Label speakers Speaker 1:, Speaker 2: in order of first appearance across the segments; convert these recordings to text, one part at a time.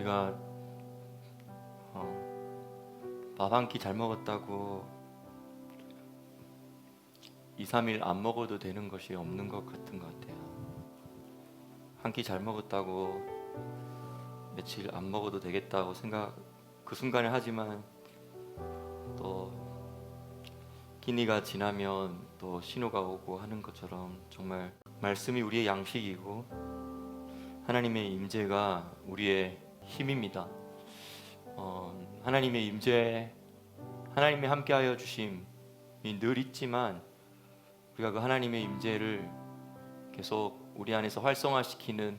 Speaker 1: 우리가 밥 한 끼 잘 먹었다고 2, 3일 안 먹어도 되는 것이 없는 것 같은 것 같아요. 한 끼 잘 먹었다고 며칠 안 먹어도 되겠다고 생각 그 순간에 하지만 또 끼니가 지나면 또 신호가 오고 하는 것처럼 정말 말씀이 우리의 양식이고 하나님의 임재가 우리의 힘입니다. 하나님의 임재, 하나님의 함께하여 주심이 늘 있지만 우리가 그 하나님의 임재를 계속 우리 안에서 활성화시키는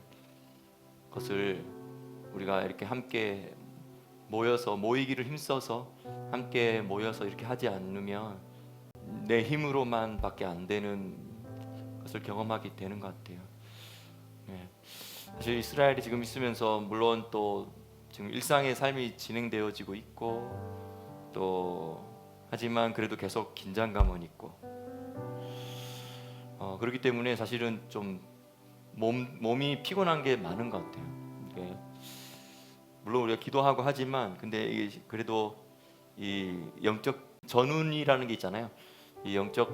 Speaker 1: 것을 우리가 이렇게 함께 모여서 모이기를 힘써서 함께 모여서 이렇게 하지 않으면 내 힘으로만 밖에 안 되는 것을 경험하게 되는 것 같아요. 네. 사실 이스라엘이 지금 있으면서 물론 또 지금 일상의 삶이 진행되어지고 있고 또 하지만 그래도 계속 긴장감은 있고 그렇기 때문에 사실은 좀 몸이 피곤한 게 많은 것 같아요. 이게 물론 우리가 기도하고 하지만 근데 이게 그래도 이 영적 전운이라는 게 있잖아요. 이 영적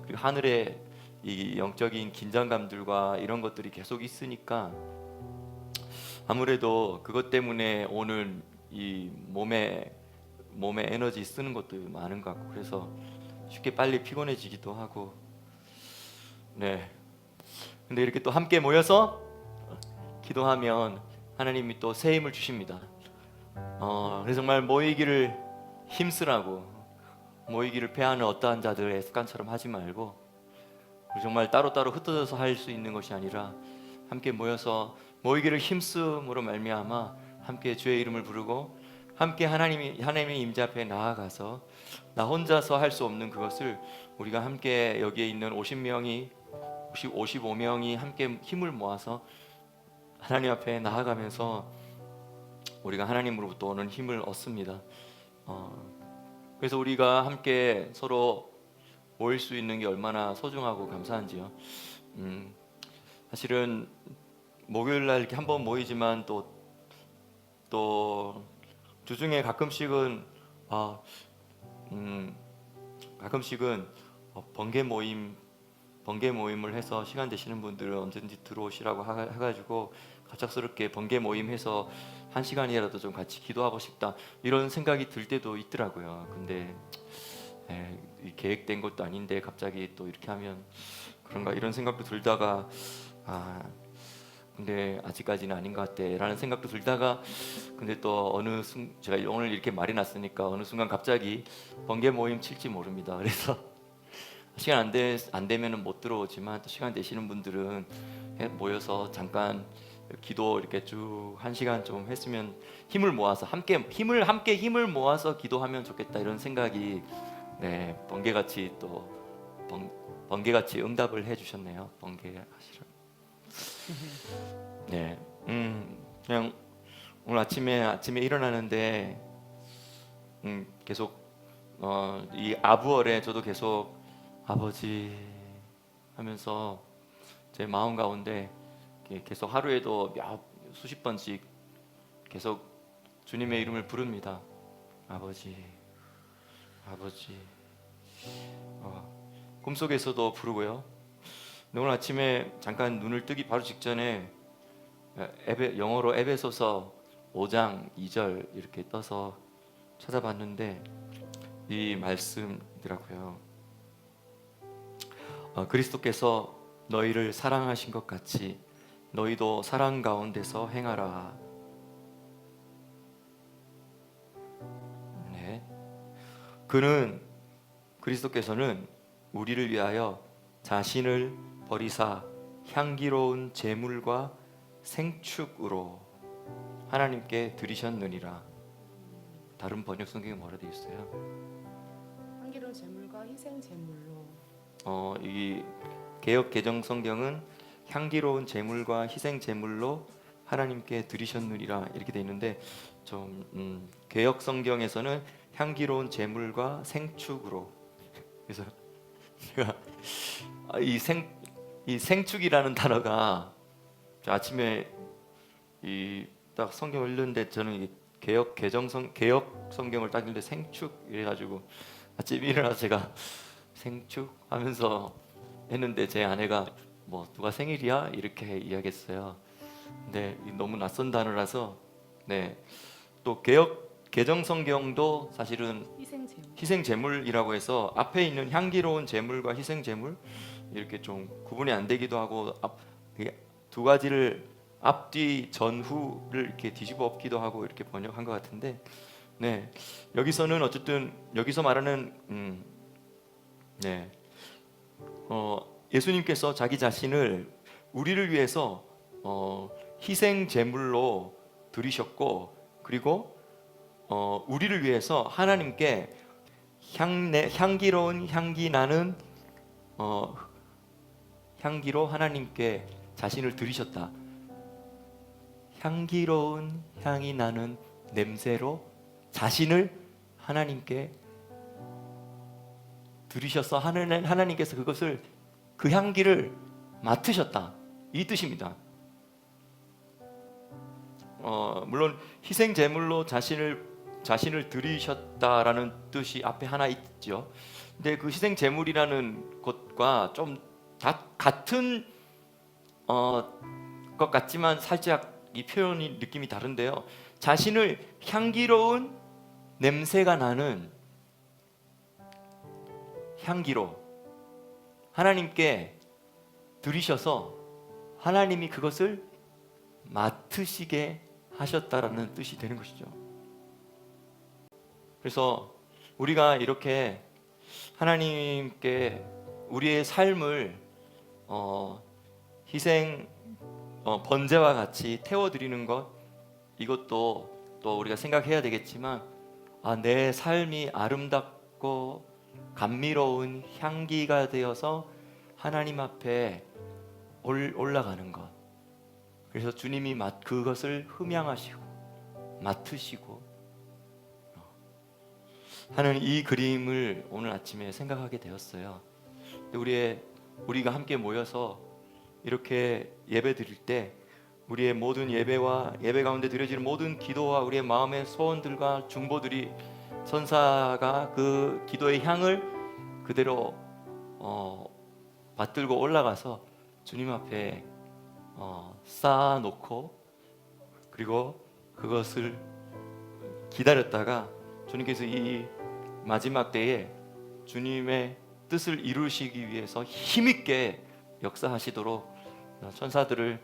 Speaker 1: 그리고 하늘에 이 영적인 긴장감들과 이런 것들이 계속 있으니까 아무래도 그것 때문에 오는 이 몸에 에너지 쓰는 것도 많은 것 같고 그래서 쉽게 빨리 피곤해지기도 하고 네. 근데 이렇게 또 함께 모여서 기도하면 하나님이 또 새 힘을 주십니다. 그래서 정말 모이기를 힘쓰라고 모이기를 패하는 어떠한 자들의 습관처럼 하지 말고 우리 정말 따로따로 흩어져서 할 수 있는 것이 아니라 함께 모여서 모이기를 힘쓰므로 말미암아 함께 주의 이름을 부르고 함께 하나님의 임재 앞에 나아가서 나 혼자서 할 수 없는 그것을 우리가 함께 여기에 있는 55명이 함께 힘을 모아서 하나님 앞에 나아가면서 우리가 하나님으로부터 오는 힘을 얻습니다. 그래서 우리가 함께 서로 모일 수 있는 게 얼마나 소중하고 감사한지요. 사실은 목요일 날 이렇게 한번 모이지만 또 주중에 가끔씩은 번개 모임을 해서 시간 되시는 분들은 언제든지 들어오시라고 해가지고 갑작스럽게 번개 모임 해서 1시간이라도 좀 같이 기도하고 싶다 이런 생각이 들 때도 있더라고요. 근데 계획된 것도 아닌데 갑자기 또 이렇게 하면 그런가 이런 생각도 들다가 근데 아직까지는 아닌 것 같아 라는 생각도 들다가 근데 또 제가 오늘 이렇게 말이 났으니까 어느 순간 갑자기 번개 모임 칠지 모릅니다. 그래서 시간 안 되면은 못 들어오지만 또 시간 되시는 분들은 모여서 잠깐 기도 이렇게 쭉 1시간 좀 했으면 힘을 모아서 함께 힘을 모아서 기도하면 좋겠다 이런 생각이 번개같이 응답을 해주셨네요. 번개 하시라. 네, 그냥 오늘 아침에 일어나는데 계속 이 아부월에 저도 계속 아버지 하면서 제 마음 가운데 계속 하루에도 수십 번씩 계속 주님의 이름을 부릅니다. 아버지, 아버지. 꿈속에서도 부르고요. 오늘 아침에 잠깐 눈을 뜨기 바로 직전에 영어로 에베소서 5장 2절 이렇게 떠서 찾아봤는데 이 말씀이더라고요. 그리스도께서 너희를 사랑하신 것 같이 너희도 사랑 가운데서 행하라. 네. 그리스도께서는 우리를 위하여 자신을 버리사 향기로운 제물과 생축으로 하나님께 드리셨느니라. 다른 번역 성경에 뭐라 되어 있어요?
Speaker 2: 향기로운 제물과 희생 제물로.
Speaker 1: 이 개역 개정 성경은 향기로운 제물과 희생 제물로 하나님께 드리셨느니라 이렇게 되어 있는데 좀 개역 성경에서는 향기로운 제물과 생축으로. 그래서 제가 이 생축이라는 단어가 아침에 이 딱 성경을 읽는데 저는 이 개혁 성경을 딱 읽는데 생축 이래가지고 아침에 일어나서 제가 생축 하면서 했는데 제 아내가 뭐 누가 생일이야 이렇게 이야기했어요. 근데 너무 낯선 단어라서 네. 또 개정 성경도 사실은 희생 제물이라고 해서 앞에 있는 향기로운 제물과 희생 제물 이렇게 좀 구분이 안 되기도 하고 두 가지를 앞뒤 전후를 이렇게 뒤집어 엎기도 하고 이렇게 번역한 것 같은데 네. 여기서는 어쨌든 여기서 말하는 네. 예수님께서 자기 자신을 우리를 위해서 희생 제물로 드리셨고 그리고 우리를 위해서 하나님께 향기로운 향기 나는 향기로 하나님께 자신을 드리셨다. 향기로운 향이 나는 냄새로 자신을 하나님께 드리셔서 하나님께서 그 향기를 맡으셨다. 이 뜻입니다. 물론 희생 제물로 자신을 드리셨다라는 뜻이 앞에 하나 있죠. 근데 그 희생 제물이라는 것과 좀 같은 것 같지만 살짝 이 표현이 느낌이 다른데요. 자신을 향기로운 냄새가 나는 향기로 하나님께 드리셔서 하나님이 그것을 맡으시게 하셨다라는 뜻이 되는 것이죠. 그래서 우리가 이렇게 하나님께 우리의 삶을 희생 번제와 같이 태워드리는 것 이것도 또 우리가 생각해야 되겠지만 내 삶이 아름답고 감미로운 향기가 되어서 하나님 앞에 올라가는 것. 그래서 주님이 그것을 흠양하시고 맡으시고 하는 이 그림을 오늘 아침에 생각하게 되었어요. 우리가 함께 모여서 이렇게 예배 드릴 때 우리의 모든 예배와 예배 가운데 드려지는 모든 기도와 우리의 마음의 소원들과 중보들이 천사가 그 기도의 향을 그대로 받들고 올라가서 주님 앞에 쌓아놓고 그리고 그것을 기다렸다가 주님께서 이 마지막 때에 주님의 뜻을 이루시기 위해서 힘있게 역사하시도록 천사들을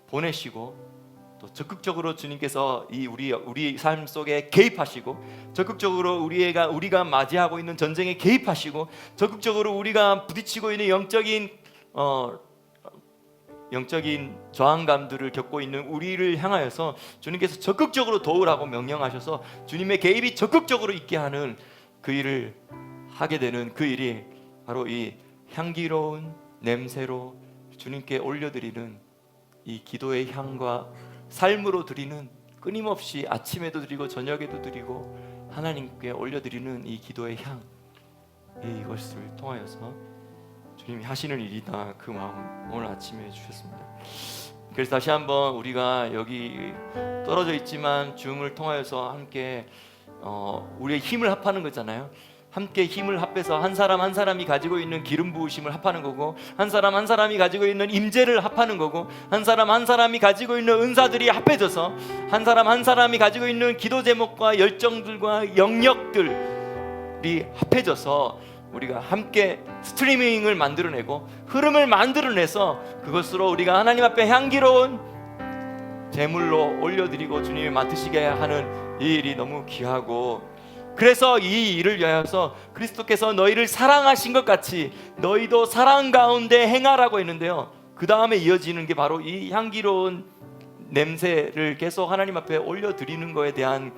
Speaker 1: 보내시고 또 적극적으로 주님께서 우리 삶 속에 개입하시고 적극적으로 우리가 맞이하고 있는 전쟁에 개입하시고 적극적으로 우리가 부딪히고 있는 영적인 저항감들을 겪고 있는 우리를 향하여서 주님께서 적극적으로 도우라고 명령하셔서 주님의 개입이 적극적으로 있게 하는 그 일을 하게 되는 그 일이 바로 이 향기로운 냄새로 주님께 올려드리는 이 기도의 향과 삶으로 드리는 끊임없이 아침에도 드리고 저녁에도 드리고 하나님께 올려드리는 이 기도의 향 이것을 통하여서 주님이 하시는 일이다 그 마음 오늘 아침에 주셨습니다. 그래서 다시 한번 우리가 여기 떨어져 있지만 줌을 통하여서 함께 우리의 힘을 합하는 거잖아요. 함께 힘을 합해서 한 사람 한 사람이 가지고 있는 기름 부으심을 합하는 거고 한 사람 한 사람이 가지고 있는 임재를 합하는 거고 한 사람 한 사람이 가지고 있는 은사들이 합해져서 한 사람 한 사람이 가지고 있는 기도 제목과 열정들과 영역들이 합해져서 우리가 함께 스트리밍을 만들어내고 흐름을 만들어내서 그것으로 우리가 하나님 앞에 향기로운 제물로 올려드리고 주님이 맡으시게 하는 이 일이 너무 귀하고 그래서 이 일을 위하여서 그리스도께서 너희를 사랑하신 것 같이 너희도 사랑 가운데 행하라고 했는데요. 그 다음에 이어지는 게 바로 이 향기로운 냄새를 계속 하나님 앞에 올려드리는 것에 대한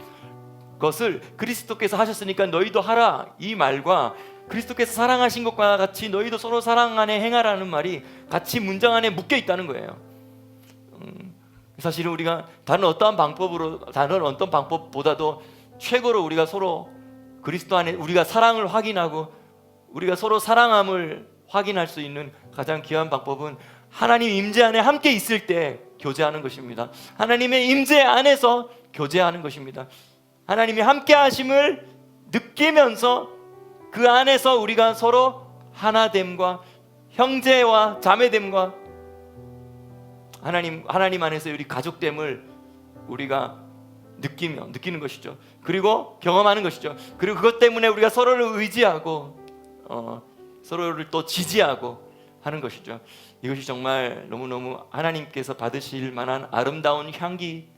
Speaker 1: 것을 그리스도께서 하셨으니까 너희도 하라 이 말과 그리스도께서 사랑하신 것과 같이 너희도 서로 사랑 안에 행하라는 말이 같이 문장 안에 묶여 있다는 거예요. 사실은 우리가 다른 어떤 방법보다도 최고로 우리가 서로 그리스도 안에 우리가 사랑을 확인하고 우리가 서로 사랑함을 확인할 수 있는 가장 귀한 방법은 하나님 임재 안에 함께 있을 때 교제하는 것입니다. 하나님의 임재 안에서 교제하는 것입니다. 하나님이 함께 하심을 느끼면서 그 안에서 우리가 서로 하나됨과 형제와 자매됨과 하나님 안에서 우리 가족됨을 우리가 느끼는 것이죠. 그리고 경험하는 것이죠. 그리고 그것 때문에 우리가 서로를 의지하고 서로를 또 지지하고 하는 것이죠. 이것이 정말 너무너무 하나님께서 받으실 만한 아름다운 향기입니다.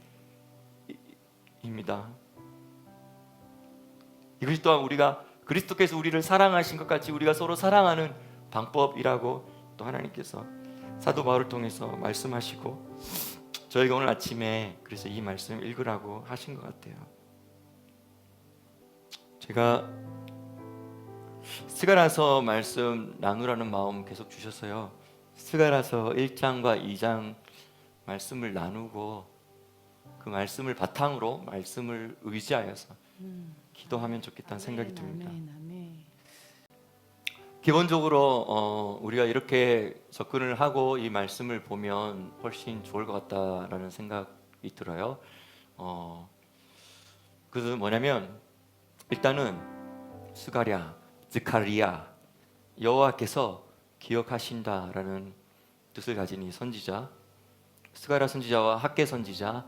Speaker 1: 이것이 또한 우리가 그리스도께서 우리를 사랑하신 것 같이 우리가 서로 사랑하는 방법이라고 또 하나님께서 사도 바울을 통해서 말씀하시고 저희가 오늘 아침에 그래서 이 말씀 읽으라고 하신 것 같아요. 제가 스가랴서 말씀 나누라는 마음 계속 주셨어요. 스가랴서 1장과 2장 말씀을 나누고 그 말씀을 바탕으로 말씀을 의지하여서 기도하면 좋겠다는 생각이 듭니다. 기본적으로 우리가 이렇게 접근을 하고 이 말씀을 보면 훨씬 좋을 것 같다라는 생각이 들어요. 그것은 뭐냐면 일단은 스가랴, 스가랴 여호와께서 기억하신다라는 뜻을 가진 이 선지자 스가랴 선지자와 학개 선지자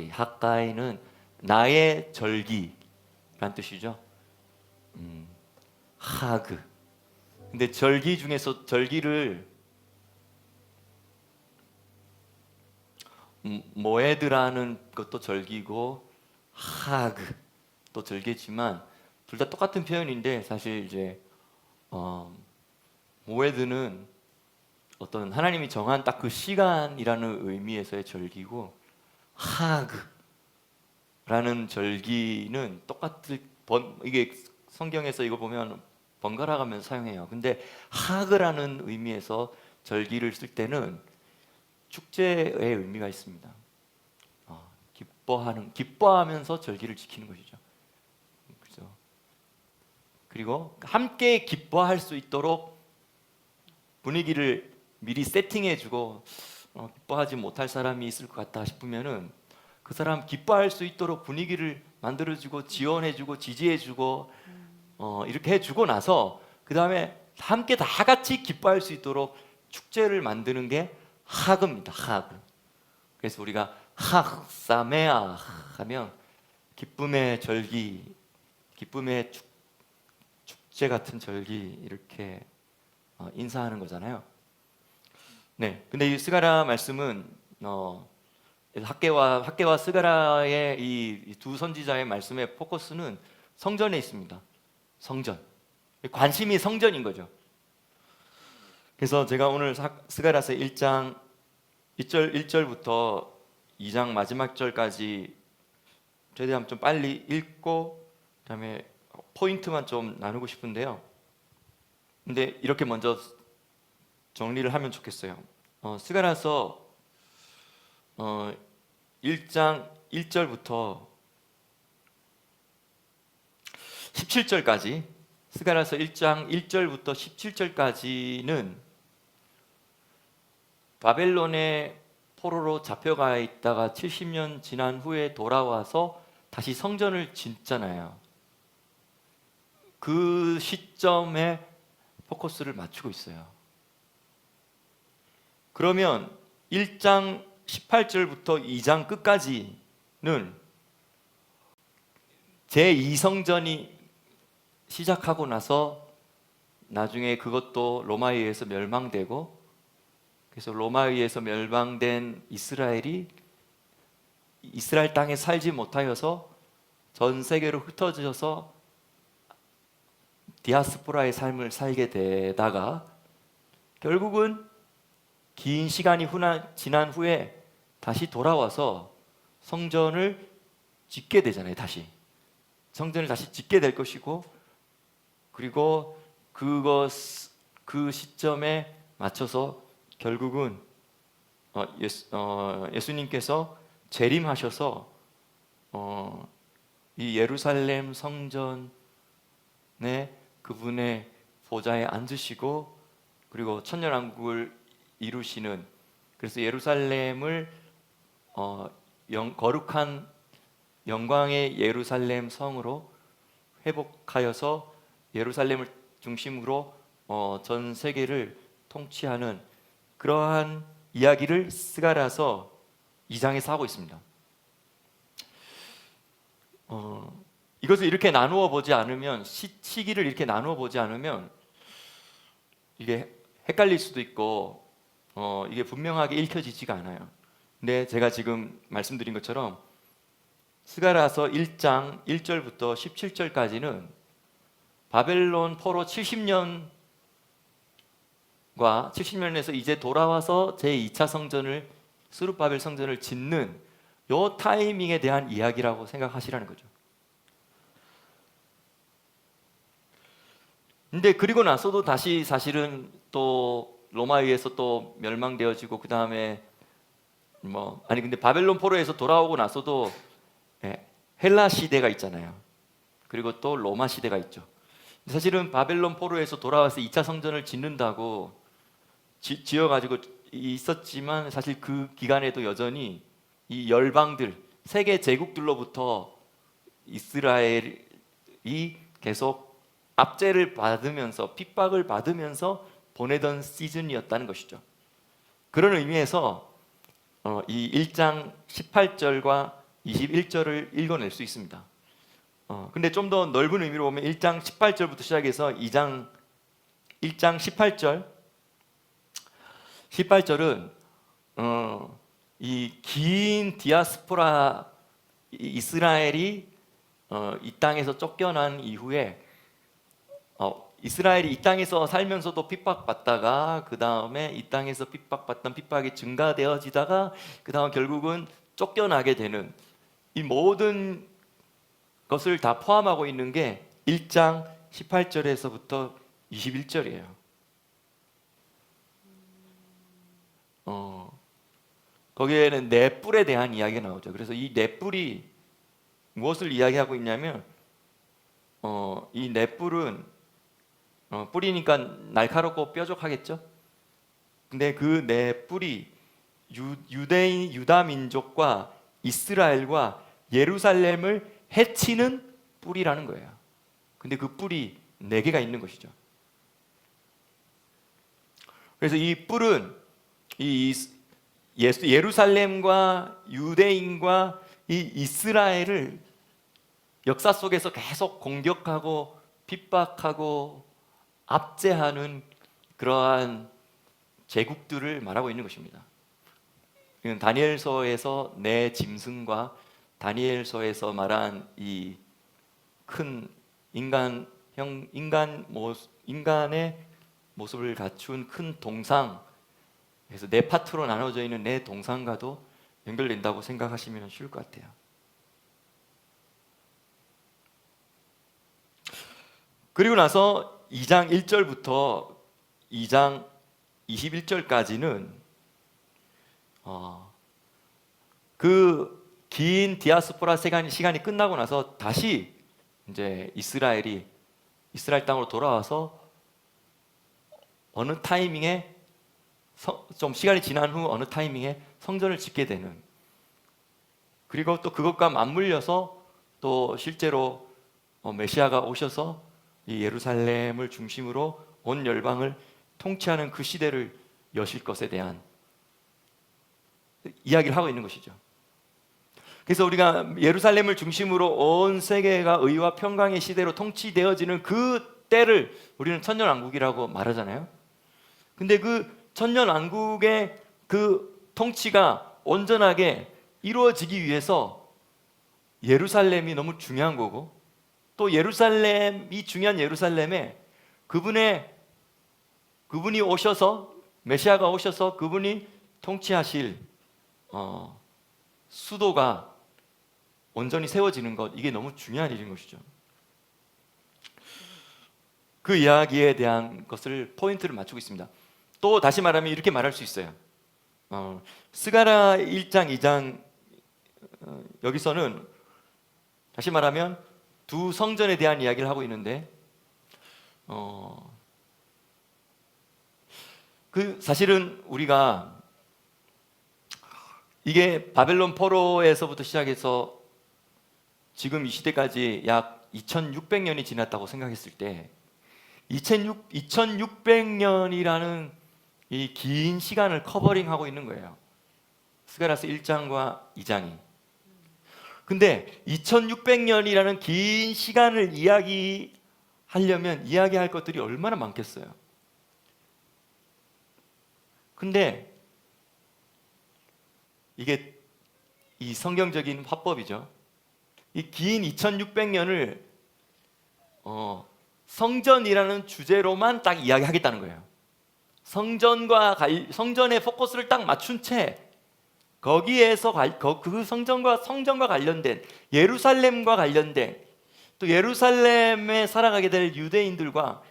Speaker 1: 학가이는 나의 절기란 뜻이죠. 하그. 근데 절기 중에서 절기를 모에드라는 것도 절기고 하그 또 절기지만 둘 다 똑같은 표현인데 사실 이제 모에드는 어떤 하나님이 정한 딱 그 시간이라는 의미에서의 절기고 하그라는 절기는 이게 성경에서 이거 보면 번갈아 가면서 사용해요. 근데 하그라는 의미에서 절기를 쓸 때는 축제의 의미가 있습니다. 기뻐하면서 절기를 지키는 것이죠. 그렇죠? 그리고 함께 기뻐할 수 있도록 분위기를 미리 세팅해주고 기뻐하지 못할 사람이 있을 것 같다 싶으면은 그 사람 기뻐할 수 있도록 분위기를 만들어주고 지원해주고 지지해주고 이렇게 해주고 나서 그 다음에 함께 다 같이 기뻐할 수 있도록 축제를 만드는 게 하그입니다. 하그. 그래서 우리가 사메아 하면 기쁨의 절기, 기쁨의 축제 같은 절기 이렇게 인사하는 거잖아요. 네. 근데 이 스가랴 말씀은 학개와 스가랴의 이 두 선지자의 말씀의 포커스는 성전에 있습니다. 성전. 관심이 성전인 거죠. 그래서 제가 오늘 스가랴서 1장 1절부터 2장 마지막 절까지 최대한 좀 빨리 읽고 그다음에 포인트만 좀 나누고 싶은데요. 근데 이렇게 먼저 정리를 하면 좋겠어요. 스가랴서 1장 1절부터 17절까지 스가랴서 1장 1절부터 17절까지는 바벨론의 포로로 잡혀가 있다가 70년 지난 후에 돌아와서 다시 성전을 짓잖아요. 그 시점에 포커스를 맞추고 있어요. 그러면 1장 18절부터 2장 끝까지는 제2성전이 시작하고 나서 나중에 그것도 로마에 의해서 멸망되고 그래서 로마에 의해서 멸망된 이스라엘이 이스라엘 땅에 살지 못하여서 전 세계로 흩어져서 디아스포라의 삶을 살게 되다가 결국은 긴 시간이 지난 후에 다시 돌아와서 성전을 짓게 되잖아요. 성전을 다시 짓게 될 것이고 그리고 그 시점에 맞춰서 결국은 예수님께서 재림하셔서 이 예루살렘 성전에 그분의 보좌에 앉으시고 그리고 천년왕국을 이루시는, 그래서 예루살렘을 거룩한 영광의 예루살렘 성으로 회복하여서 예루살렘을 중심으로 전 세계를 통치하는 그러한 이야기를 스가랴서 2장에서 하고 있습니다. 이것을 이렇게 나누어 보지 않으면, 시기를 이렇게 나누어 보지 않으면 이게 헷갈릴 수도 있고 이게 분명하게 읽혀지지가 않아요. 근데 제가 지금 말씀드린 것처럼 스가랴서 1장 1절부터 17절까지는 바벨론 포로 70년과 70년에서 이제 돌아와서 제2차 성전을, 스룹바벨 성전을 짓는 요 타이밍에 대한 이야기라고 생각하시라는 거죠. 근데 그리고 나서도 다시 사실은 또 로마에 의해서 또 멸망되어지고, 그 다음에 근데 바벨론 포로에서 돌아오고 나서도 헬라 시대가 있잖아요. 그리고 또 로마 시대가 있죠. 사실은 바벨론 포로에서 돌아와서 2차 성전을 짓는다고 지어가지고 있었지만, 사실 그 기간에도 여전히 이 열방들, 세계 제국들로부터 이스라엘이 계속 압제를 받으면서, 핍박을 받으면서 보내던 시즌이었다는 것이죠. 그런 의미에서 이 1장 18절과 21절을 읽어낼 수 있습니다. 근데 좀 더 넓은 의미로 보면 1장 18절부터 시작해서 1장 18절은 이 긴 디아스포라 이스라엘이 이 땅에서 쫓겨난 이후에 이스라엘이 이 땅에서 살면서도 핍박받다가, 그 다음에 이 땅에서 핍박받던 핍박이 증가되어지다가, 그 다음 결국은 쫓겨나게 되는, 이 모든 것을 다 포함하고 있는 게 1장 18절에서부터 21절이에요. 거기에는 네 뿔에 대한 이야기가 나오죠. 그래서 이 네 뿔이 무엇을 이야기하고 있냐면, 이 네 뿔은 뿔이니까 날카롭고 뾰족하겠죠. 근데 그 네 뿔이 유대인, 유다 민족과 이스라엘과 예루살렘을 해치는 뿔이라는 거예요. 근데 그 뿔이 네 개가 있는 것이죠. 그래서 이 뿔은 예루살렘과 유대인과 이 이스라엘을 역사 속에서 계속 공격하고 핍박하고 압제하는 그러한 제국들을 말하고 있는 것입니다. 이건 다니엘서에서 네 짐승과 다니엘서에서 말한 이 큰 인간의 모습을 갖춘 큰 동상, 그래서 네 파트로 나눠져 있는 네 동상과도 연결된다고 생각하시면 쉬울 것 같아요. 그리고 나서 2장 1절부터 2장 21절까지는 그 긴 디아스포라 시간이 끝나고 나서 다시 이제 이스라엘 땅으로 돌아와서 어느 타이밍에 좀 시간이 지난 후 어느 타이밍에 성전을 짓게 되는, 그리고 또 그것과 맞물려서 또 실제로 메시아가 오셔서 이 예루살렘을 중심으로 온 열방을 통치하는 그 시대를 여실 것에 대한 이야기를 하고 있는 것이죠. 그래서 우리가 예루살렘을 중심으로 온 세계가 의와 평강의 시대로 통치되어지는 그 때를 우리는 천년왕국이라고 말하잖아요. 근데 그 천년왕국의 그 통치가 온전하게 이루어지기 위해서 예루살렘이 너무 중요한 거고, 또 예루살렘이 중요한 예루살렘에 그분이 오셔서, 메시아가 오셔서 그분이 통치하실 수도가 온전히 세워지는 것, 이게 너무 중요한 일인 것이죠. 그 이야기에 대한 것을 포인트를 맞추고 있습니다. 또 다시 말하면 이렇게 말할 수 있어요. 스가랴 1장 2장 여기서는 다시 말하면 두 성전에 대한 이야기를 하고 있는데 그 사실은 우리가 이게 바벨론 포로에서부터 시작해서 지금 이 시대까지 약 2600년이 지났다고 생각했을 때 2600년이라는 이 긴 시간을 커버링하고 있는 거예요. 스가랴서 1장과 2장이. 근데 2600년이라는 긴 시간을 이야기하려면 이야기할 것들이 얼마나 많겠어요. 근데 이게 이 성경적인 화법이죠. 이 긴 2600년을 성전이라는 주제로만 딱 이야기하겠다는 거예요. 성전에 포커스를 딱 맞춘 채 거기에서 그 성전과 관련된 예루살렘과 관련된 또 예루살렘에 살아가게 될 유대인들과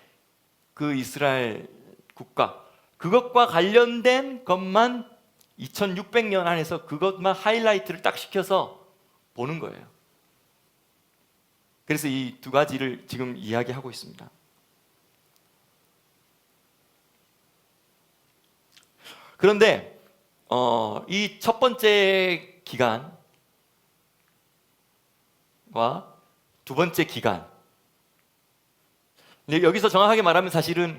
Speaker 1: 그 이스라엘 국가 그것과 관련된 것만 2600년 안에서 그것만 하이라이트를 딱 시켜서 보는 거예요. 그래서 이 두 가지를 지금 이야기하고 있습니다. 그런데 이 첫 번째 기간과 두 번째 기간, 여기서 정확하게 말하면 사실은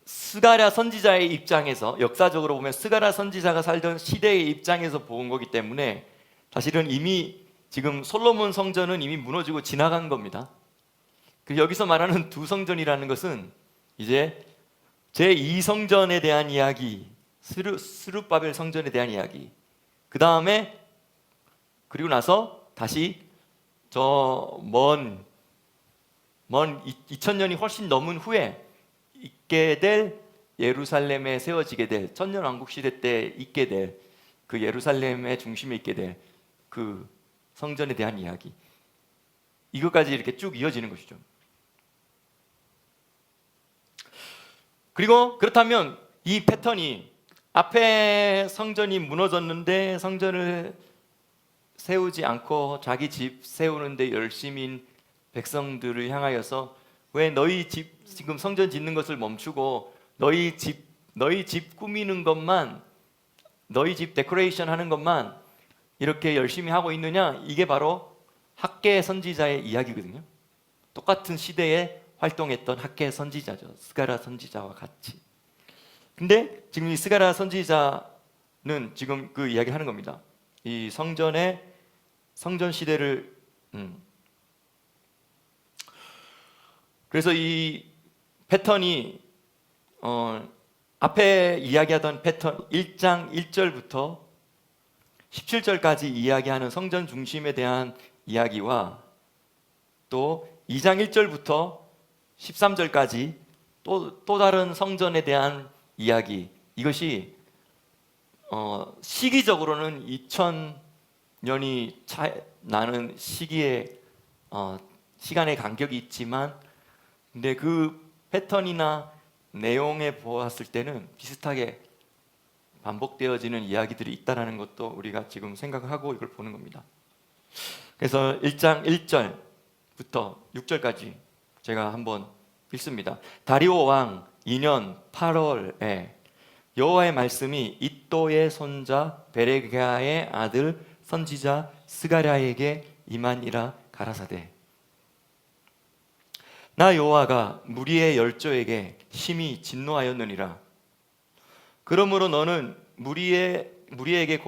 Speaker 1: 스가랴 선지자의 입장에서 역사적으로 보면 스가랴 선지자가 살던 시대의 입장에서 본 거기 때문에 사실은 이미 지금 솔로몬 성전은 이미 무너지고 지나간 겁니다. 그리고 여기서 말하는 두 성전이라는 것은 이제 제2성전에 대한 이야기, 스룹바벨 성전에 대한 이야기, 그 다음에 그리고 나서 다시 저 먼 2000년이 훨씬 넘은 후에 있게 될 예루살렘에 세워지게 될 천년왕국 시대 때 있게 될 그 예루살렘의 중심에 있게 될 그 성전에 대한 이야기, 이것까지 이렇게 쭉 이어지는 것이죠. 그리고 그렇다면 이 패턴이 앞에 성전이 무너졌는데 성전을 세우지 않고 자기 집 세우는데 열심인 백성들을 향하여서 왜 너희 집 지금 성전 짓는 것을 멈추고 너희 집 꾸미는 것만, 너희 집 데코레이션 하는 것만 이렇게 열심히 하고 있느냐? 이게 바로 학개 선지자의 이야기거든요. 똑같은 시대에 활동했던 학개 선지자죠. 스가랴 선지자와 같이. 근데 지금 이 스가랴 선지자는 지금 그 이야기를 하는 겁니다. 이 성전 시대를 그래서 이 패턴이 앞에 이야기하던 패턴 1장 1절부터 17절까지 이야기하는 성전 중심에 대한 이야기와 또 2장 1절부터 13절까지 또 다른 성전에 대한 이야기, 이것이 시기적으로는 2000년이 나는 시기에 시간의 간격이 있지만 근데 그 패턴이나 내용에 보았을 때는 비슷하게 반복되어지는 이야기들이 있다는 것도 우리가 지금 생각하고 이걸 보는 겁니다. 그래서 1장 1절부터 6절까지 제가 한번 읽습니다. 다리오 왕 2년 8월에 여호와의 말씀이 이또의 손자 베레기야의 아들 선지자 스가랴에게 임하니라 가라사대, 나 여호와가 무리의 열조에게 심히 진노하였느니라. 그러므로 너는 무리에게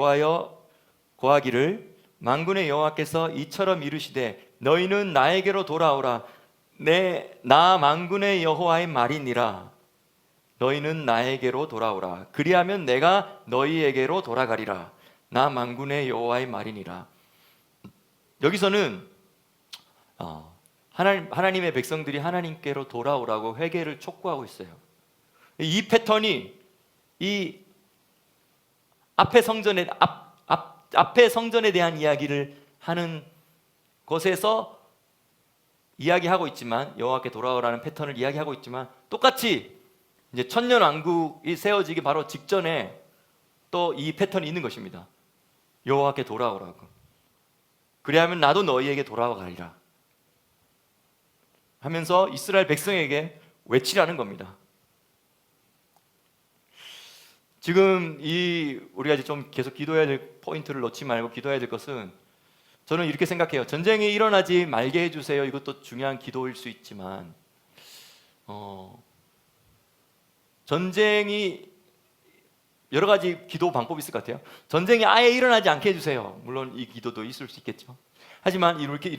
Speaker 1: 고하기를 만군의 여호와께서 이처럼 이르시되 너희는 나에게로 돌아오라. 나 만군의 여호와의 말이니라. 너희는 나에게로 돌아오라. 그리하면 내가 너희에게로 돌아가리라. 나 만군의 여호와의 말이니라. 여기서는 하나님의 백성들이 하나님께로 돌아오라고 회개를 촉구하고 있어요. 이 패턴이 이 앞에 성전에 대한 이야기를 하는 것에서 이야기하고 있지만, 여호와께 돌아오라는 패턴을 이야기하고 있지만, 똑같이 이제 천년 왕국이 세워지기 바로 직전에 또 이 패턴이 있는 것입니다. 여호와께 돌아오라고. 그리하면 나도 너희에게 돌아가리라 하면서 이스라엘 백성에게 외치라는 겁니다. 지금 우리가 이제 좀 계속 기도해야 될 포인트를 놓지 말고 기도해야 될 것은, 저는 이렇게 생각해요. 전쟁이 일어나지 말게 해주세요. 이것도 중요한 기도일 수 있지만, 전쟁이 여러 가지 기도 방법이 있을 것 같아요. 전쟁이 아예 일어나지 않게 해주세요. 물론 이 기도도 있을 수 있겠죠. 하지만 이렇게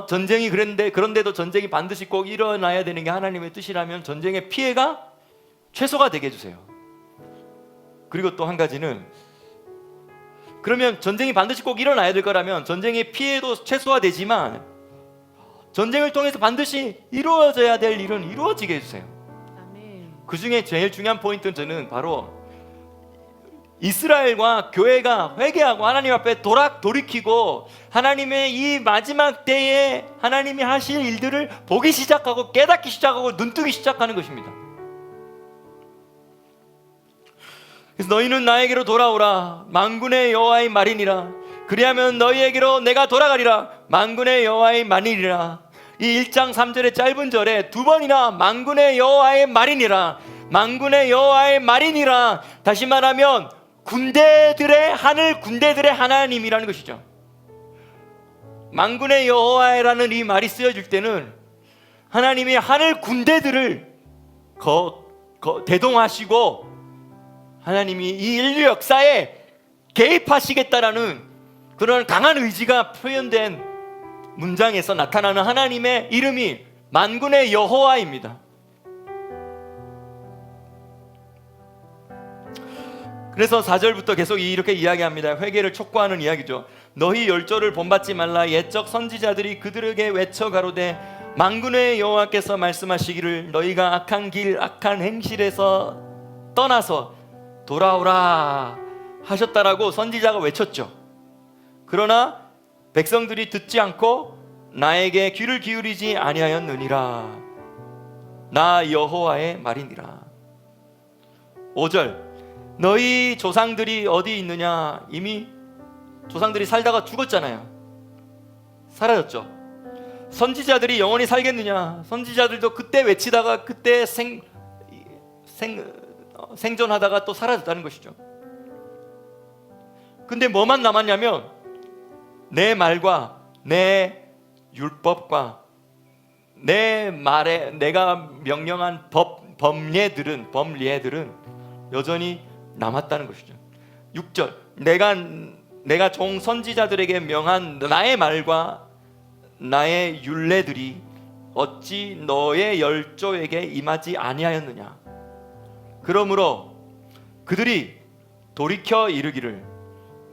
Speaker 1: 전쟁이 그런데도 전쟁이 반드시 꼭 일어나야 되는 게 하나님의 뜻이라면 전쟁의 피해가 최소가 되게 해주세요. 그리고 또 한 가지는, 그러면 전쟁이 반드시 꼭 일어나야 될 거라면 전쟁의 피해도 최소화되지만 전쟁을 통해서 반드시 이루어져야 될 일은 이루어지게 해주세요.
Speaker 2: 아멘.
Speaker 1: 그 중에 제일 중요한 포인트는 저는 바로 이스라엘과 교회가 회개하고 하나님 앞에 돌이키고 하나님의 이 마지막 때에 하나님이 하실 일들을 보기 시작하고 깨닫기 시작하고 눈뜨기 시작하는 것입니다. 그래서 너희는 나에게로 돌아오라, 만군의 여호와의 말이니라. 그리하면 너희에게로 내가 돌아가리라, 만군의 여호와의 말이니라. 이 1장 3절의 짧은 절에 두 번이나 만군의 여호와의 말이니라, 만군의 여호와의 말이니라. 다시 말하면 하늘 군대들의 하나님이라는 것이죠. 만군의 여호와라는 이 말이 쓰여질 때는 하나님이 하늘 군대들을 대동하시고 하나님이 이 인류 역사에 개입하시겠다라는 그런 강한 의지가 표현된 문장에서 나타나는 하나님의 이름이 만군의 여호와입니다. 그래서 4절부터 계속 이렇게 이야기합니다. 회개를 촉구하는 이야기죠. 너희 열조를 본받지 말라. 옛적 선지자들이 그들에게 외쳐 가로되 만군의 여호와께서 말씀하시기를 너희가 악한 길 악한 행실에서 떠나서 돌아오라 하셨다라고 선지자가 외쳤죠. 그러나 백성들이 듣지 않고 나에게 귀를 기울이지 아니하였느니라. 나 여호와의 말이니라. 5절, 너희 조상들이 어디 있느냐. 이미 조상들이 살다가 죽었잖아요. 사라졌죠. 선지자들이 영원히 살겠느냐. 선지자들도 그때 외치다가 그때 생존하다가 또 사라졌다는 것이죠. 근데 뭐만 남았냐면 내 말과 내 율법과 내 말에 내가 명령한 법례들은 여전히 남았다는 것이죠. 6절, 내가 종 선지자들에게 명한 나의 말과 나의 율례들이 어찌 너의 열조에게 임하지 아니하였느냐. 그러므로 그들이 돌이켜 이르기를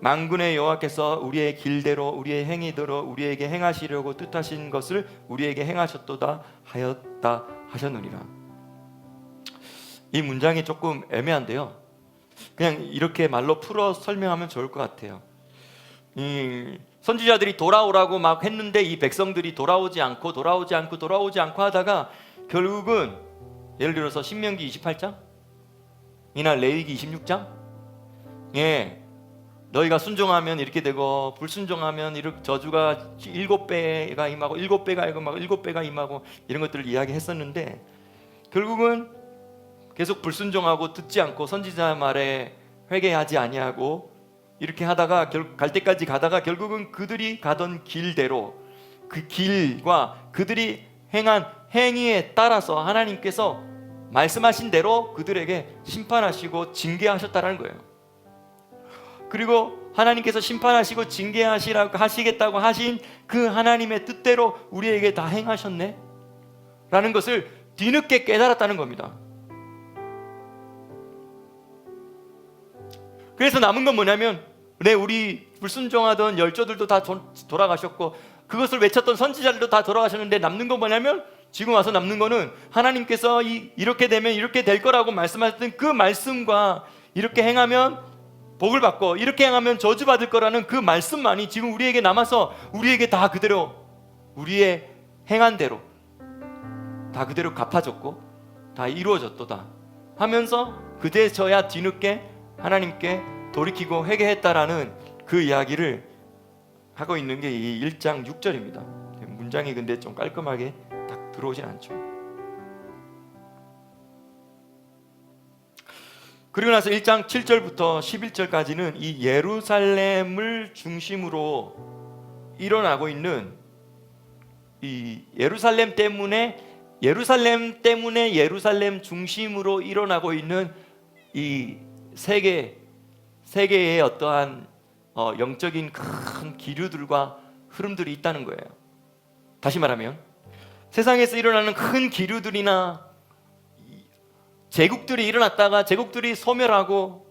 Speaker 1: 만군의 여호와께서 우리의 길대로 우리의 행위대로 우리에게 행하시려고 뜻하신 것을 우리에게 행하셨도다 하였다 하셨느니라. 이 문장이 조금 애매한데요, 그냥 이렇게 말로 풀어 설명하면 좋을 것 같아요. 선지자들이 돌아오라고 막 했는데 이 백성들이 돌아오지 않고 하다가 결국은 예를 들어서 신명기 28장 이나 레위기 26장, 너희가 순종하면 이렇게 되고 불순종하면 이렇게 저주가 7배가 임하고 7배가 임하고 이런 것들을 이야기했었는데, 결국은 계속 불순종하고 듣지 않고 선지자 말에 회개하지 아니하고 이렇게 하다가 갈 때까지 가다가 결국은 그들이 가던 길대로 그 길과 그들이 행한 행위에 따라서 하나님께서 말씀하신 대로 그들에게 심판하시고 징계하셨다는 거예요. 그리고 하나님께서 심판하시고 하시겠다고 하신 그 하나님의 뜻대로 우리에게 다 행하셨네 라는 것을 뒤늦게 깨달았다는 겁니다. 그래서 남은 건 뭐냐면, 우리 불순종하던 열조들도 다 돌아가셨고 그것을 외쳤던 선지자들도 다 돌아가셨는데 남는 건 뭐냐면, 지금 와서 남는 거는 하나님께서 이렇게 되면 이렇게 될 거라고 말씀하셨던 그 말씀과 이렇게 행하면 복을 받고 이렇게 행하면 저주받을 거라는 그 말씀만이 지금 우리에게 남아서 우리에게 다 그대로 우리의 행한 대로 다 그대로 갚아줬고 다 이루어졌도다 하면서 그제서야 뒤늦게 하나님께 돌이키고 회개했다라는 그 이야기를 하고 있는 게 이 1장 6절입니다. 문장이 근데 좀 깔끔하게 딱 들어오진 않죠. 그리고 나서 1장 7절부터 11절까지는 이 예루살렘을 중심으로 일어나고 있는 이 예루살렘 때문에 예루살렘 중심으로 일어나고 있는 이 세계의 어떠한 영적인 큰 기류들과 흐름들이 있다는 거예요. 다시 말하면 세상에서 일어나는 큰 기류들이나 제국들이 일어났다가 제국들이 소멸하고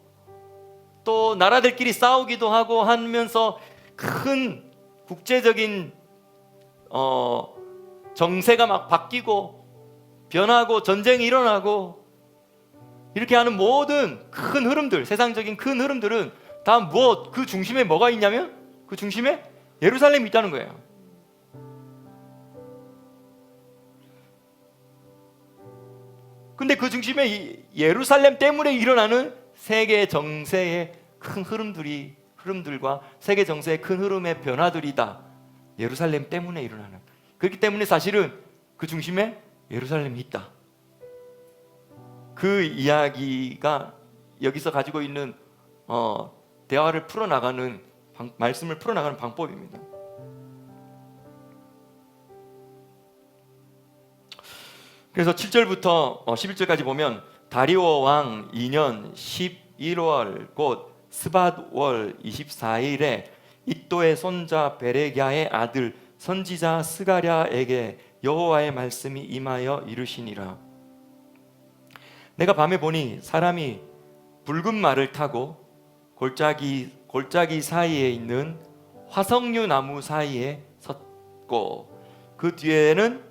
Speaker 1: 또 나라들끼리 싸우기도 하고 하면서 큰 국제적인 정세가 막 바뀌고 변하고 전쟁이 일어나고 이렇게 하는 모든 큰 흐름들, 세상적인 큰 흐름들은 다 그 중심에 뭐가 있냐면 그 중심에 예루살렘이 있다는 거예요. 근데 그 중심에 이 예루살렘 때문에 일어나는 세계 정세의 큰 흐름들과 세계 정세의 큰 흐름의 변화들이다. 예루살렘 때문에 일어나는. 그렇기 때문에 사실은 그 중심에 예루살렘이 있다. 그 이야기가 여기서 가지고 있는 대화를 풀어나가는 말씀을 풀어나가는 방법입니다. 그래서 7절부터 11절까지 보면 다리오 왕 2년 11월 곧 스밧월 24일에 iddo의 손자 베레기야의 아들 선지자 스가랴에게 여호와의 말씀이 임하여 이르시니라. 내가 밤에 보니 사람이 붉은 말을 타고 골짜기 사이에 있는 화석류 나무 사이에 섰고 그 뒤에는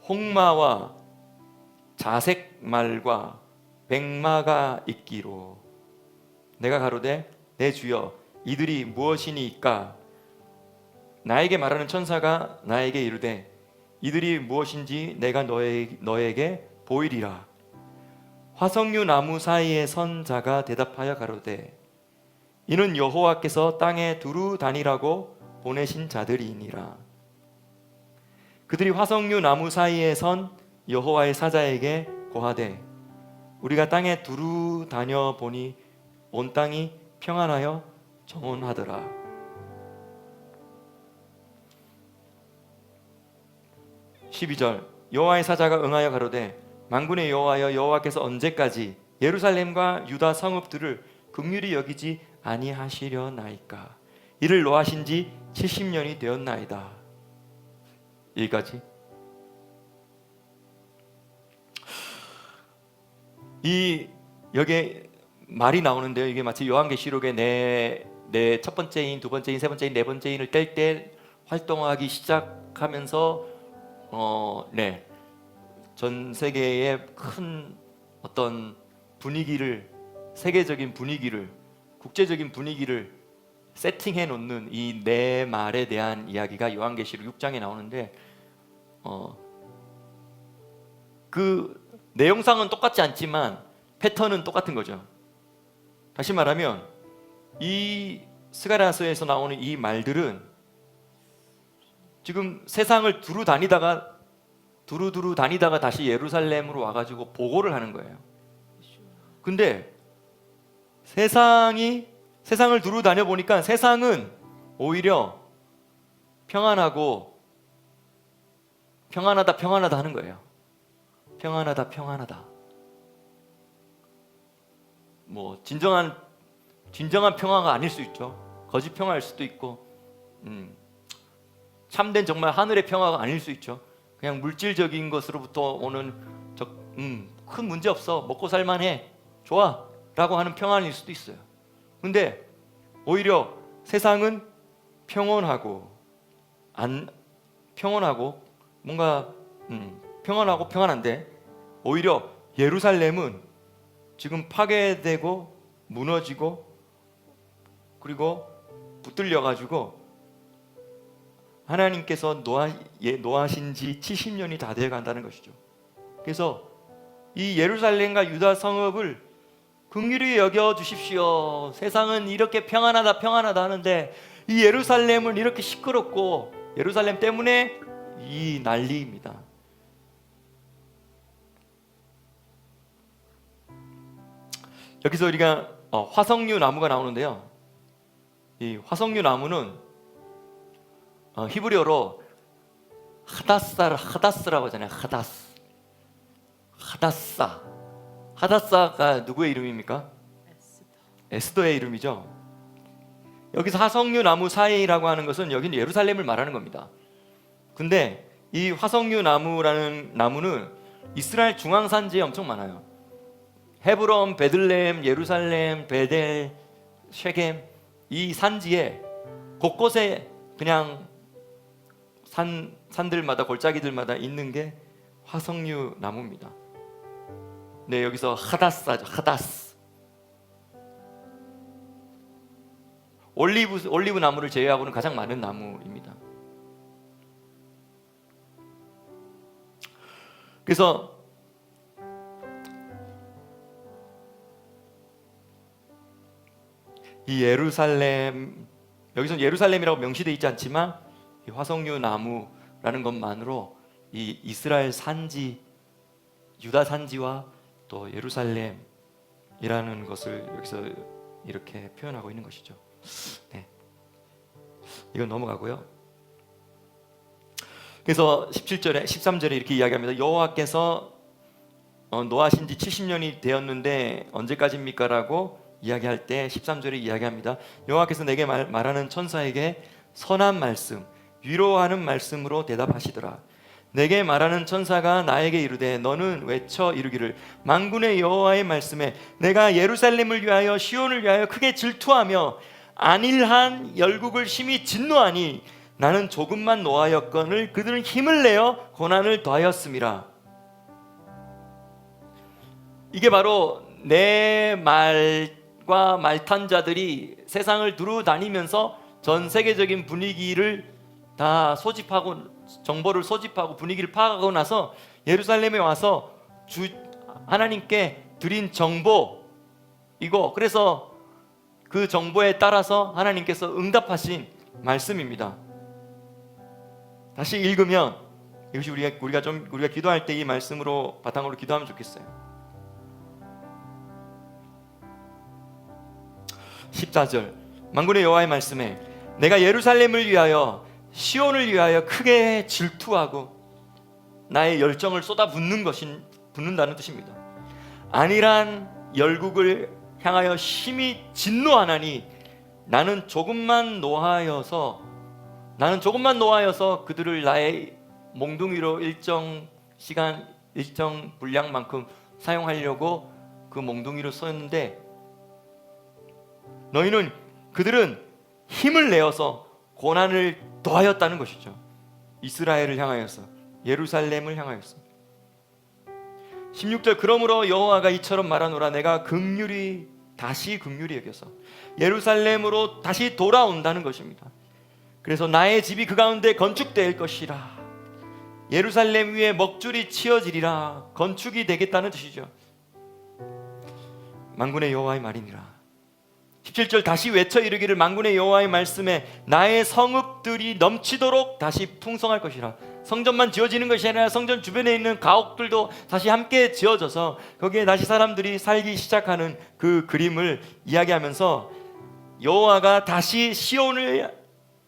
Speaker 1: 홍마와 자색말과 백마가 있기로 내가 가로되 내 주여 이들이 무엇이니까? 나에게 말하는 천사가 나에게 이르되 이들이 무엇인지 내가 너에게 보이리라. 화석류 나무 사이에 선 자가 대답하여 가로되 이는 여호와께서 땅에 두루 다니라고 보내신 자들이니라. 그들이 화석류 나무 사이에 선 여호와의 사자에게 고하되 우리가 땅에 두루 다녀 보니 온 땅이 평안하여 정온하더라. (12절) 여호와의 사자가 응하여 가로되 만군의 여호와여 여호와께서 언제까지 예루살렘과 유다 성읍들을 긍휼히 여기지 아니하시려나이까? 이를 노하신 지 70년이 되었나이다. 여기까지. 여기에 말이 나오는데요. 이게 마치 요한계시록의 내 첫 번째인, 두 번째인, 세 번째인, 네 번째인을 뗄 때 활동하기 시작하면서 전 세계의 큰 어떤 분위기를, 세계적인 분위기를, 국제적인 분위기를 세팅해 놓는 이 네 말에 대한 이야기가 요한계시록 6장에 나오는데 그 내용상은 똑같지 않지만 패턴은 똑같은 거죠. 다시 말하면 이 스가랴서에서 나오는 이 말들은 지금 세상을 두루 다니다가 다시 예루살렘으로 와가지고 보고를 하는 거예요. 근데 세상을 두루 다녀 보니까 세상은 오히려 평안하다 하는 거예요. 평안하다. 뭐 진정한 평화가 아닐 수 있죠. 거짓 평화일 수도 있고, 참된 정말 하늘의 평화가 아닐 수 있죠. 그냥 물질적인 것으로부터 오는 큰 문제 없어, 먹고 살만해, 좋아라고 하는 평안일 수도 있어요. 근데 오히려 세상은 평온하고 뭔가 평온하고 평안한데 오히려 예루살렘은 지금 파괴되고 무너지고 그리고 붙들려가지고 하나님께서 노하신 지 70년이 다 되어간다는 것이죠. 그래서 이 예루살렘과 유다 성읍을 긍휼히 여겨주십시오. 세상은 이렇게 평안하다 하는데 이 예루살렘은 이렇게 시끄럽고 예루살렘 때문에 이 난리입니다. 여기서 우리가 화석류 나무가 나오는데요. 이 화석류 나무는 히브리어로 하다스라고 하잖아요. 하다사가 누구의 이름입니까? 에스더의 이름이죠. 여기서 화석류 나무 사이라고 하는 것은 여기는 예루살렘을 말하는 겁니다. 근데 이 화석류 나무라는 나무는 이스라엘 중앙산지에 엄청 많아요. 헤브론, 베들레헴, 예루살렘, 베델, 쉐겜, 이 산지에 곳곳에 그냥 산들마다 골짜기들마다 있는 게 화석류 나무입니다. 네, 여기서 하다스죠. 하다스. 올리브 나무를 제외하고는 가장 많은 나무입니다. 그래서 이 예루살렘, 여기서는 예루살렘이라고 명시되어 있지 않지만 이 화석류 나무라는 것만으로 이 이스라엘 산지, 유다 산지와 또 예루살렘이라는 것을 여기서 이렇게 표현하고 있는 것이죠. 네, 이건 넘어가고요. 그래서 17절에 13절에 이렇게 이야기합니다. 여호와께서 노하신 지 70년이 되었는데 언제까지입니까? 라고 이야기할 때 13절에 이야기합니다. 여호와께서 내게 말하는 천사에게 선한 말씀, 위로하는 말씀으로 대답하시더라. 내게 말하는 천사가 나에게 이르되 너는 외쳐 이르기를 만군의 여호와의 말씀에 내가 예루살렘을 위하여 시온을 위하여 크게 질투하며 안일한 열국을 심히 진노하니 나는 조금만 노하였거늘 그들은 힘을 내어 고난을 더하였음이라. 이게 바로 내 말과 말탄 자들이 세상을 두루 다니면서 전 세계적인 분위기를 다 소집하고 정보를 소집하고 분위기를 파악하고 나서 예루살렘에 와서 하나님께 드린 정보이고, 그래서 그 정보에 따라서 하나님께서 응답하신 말씀입니다. 다시 읽으면 이것이 우리가 기도할 때 이 말씀으로 바탕으로 기도하면 좋겠어요. 14절 만군의 여호와의 말씀에 내가 예루살렘을 위하여 시온을 위하여 크게 질투하고 나의 열정을 쏟아붓는다는 뜻입니다. 안일한 열국을 향하여 심히 진노하나니 나는 조금만 노하여서 그들을 나의 몽둥이로 일정 시간 일정 분량만큼 사용하려고 그 몽둥이로 쏘였는데 그들은 힘을 내어서 고난을 더하였다는 것이죠. 이스라엘을 향하여서, 예루살렘을 향하여서. 16절 그러므로 여호와가 이처럼 말하노라 내가 다시 긍휼히 여겨서 예루살렘으로 다시 돌아온다는 것입니다. 그래서 나의 집이 그 가운데 건축될 것이라. 예루살렘 위에 먹줄이 치어지리라. 건축이 되겠다는 뜻이죠. 만군의 여호와의 말이니라. 17절 다시 외쳐 이르기를 만군의 여호와의 말씀에 나의 성읍들이 넘치도록 다시 풍성할 것이라. 성전만 지어지는 것이 아니라 성전 주변에 있는 가옥들도 다시 함께 지어져서 거기에 다시 사람들이 살기 시작하는 그 그림을 이야기하면서 여호와가 다시 시온을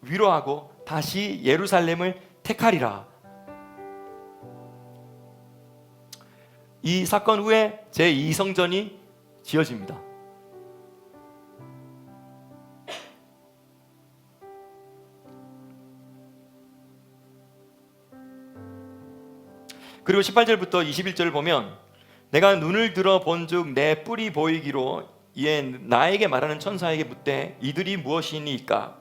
Speaker 1: 위로하고 다시 예루살렘을 택하리라. 이 사건 후에 제2성전이 지어집니다. 그리고 18절부터 21절을 보면 내가 눈을 들어 본즉 내 뿔이 보이기로 이에 나에게 말하는 천사에게 묻되 이들이 무엇이니까?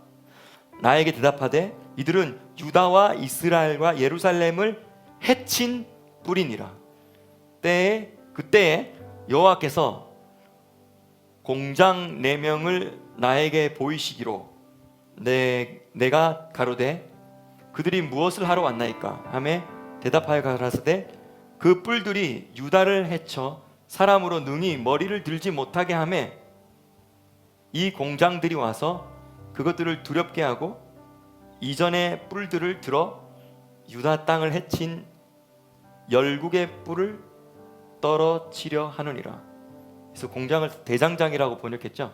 Speaker 1: 나에게 대답하되 이들은 유다와 이스라엘과 예루살렘을 해친 뿔이니라. 그때에 여호와께서 공장 4명을 나에게 보이시기로 내가 가로되 그들이 무엇을 하러 왔나이까 하매 대답하여 가라사대 그 뿔들이 유다를 해쳐 사람으로 능히 머리를 들지 못하게 하매 이 공장들이 와서 그것들을 두렵게 하고 이전의 뿔들을 들어 유다 땅을 해친 열국의 뿔을 떨어치려 하느니라. 그래서 공장을 대장장이라고 번역했죠.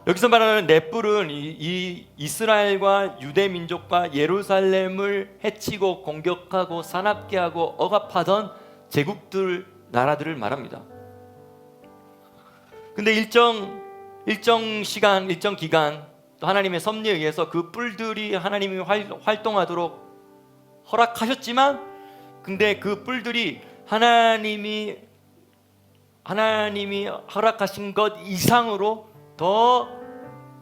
Speaker 1: 여기서 말하는 넷불은 이 이스라엘과 유대 민족과 예루살렘을 해치고 공격하고 사납게 하고 억압하던 제국들 나라들을 말합니다. 근데 일정 시간, 일정 기간 또 하나님의 섭리에 의해서 그 뿔들이 하나님이 활동하도록 허락하셨지만, 근데 그 뿔들이 하나님이 허락하신 것 이상으로 더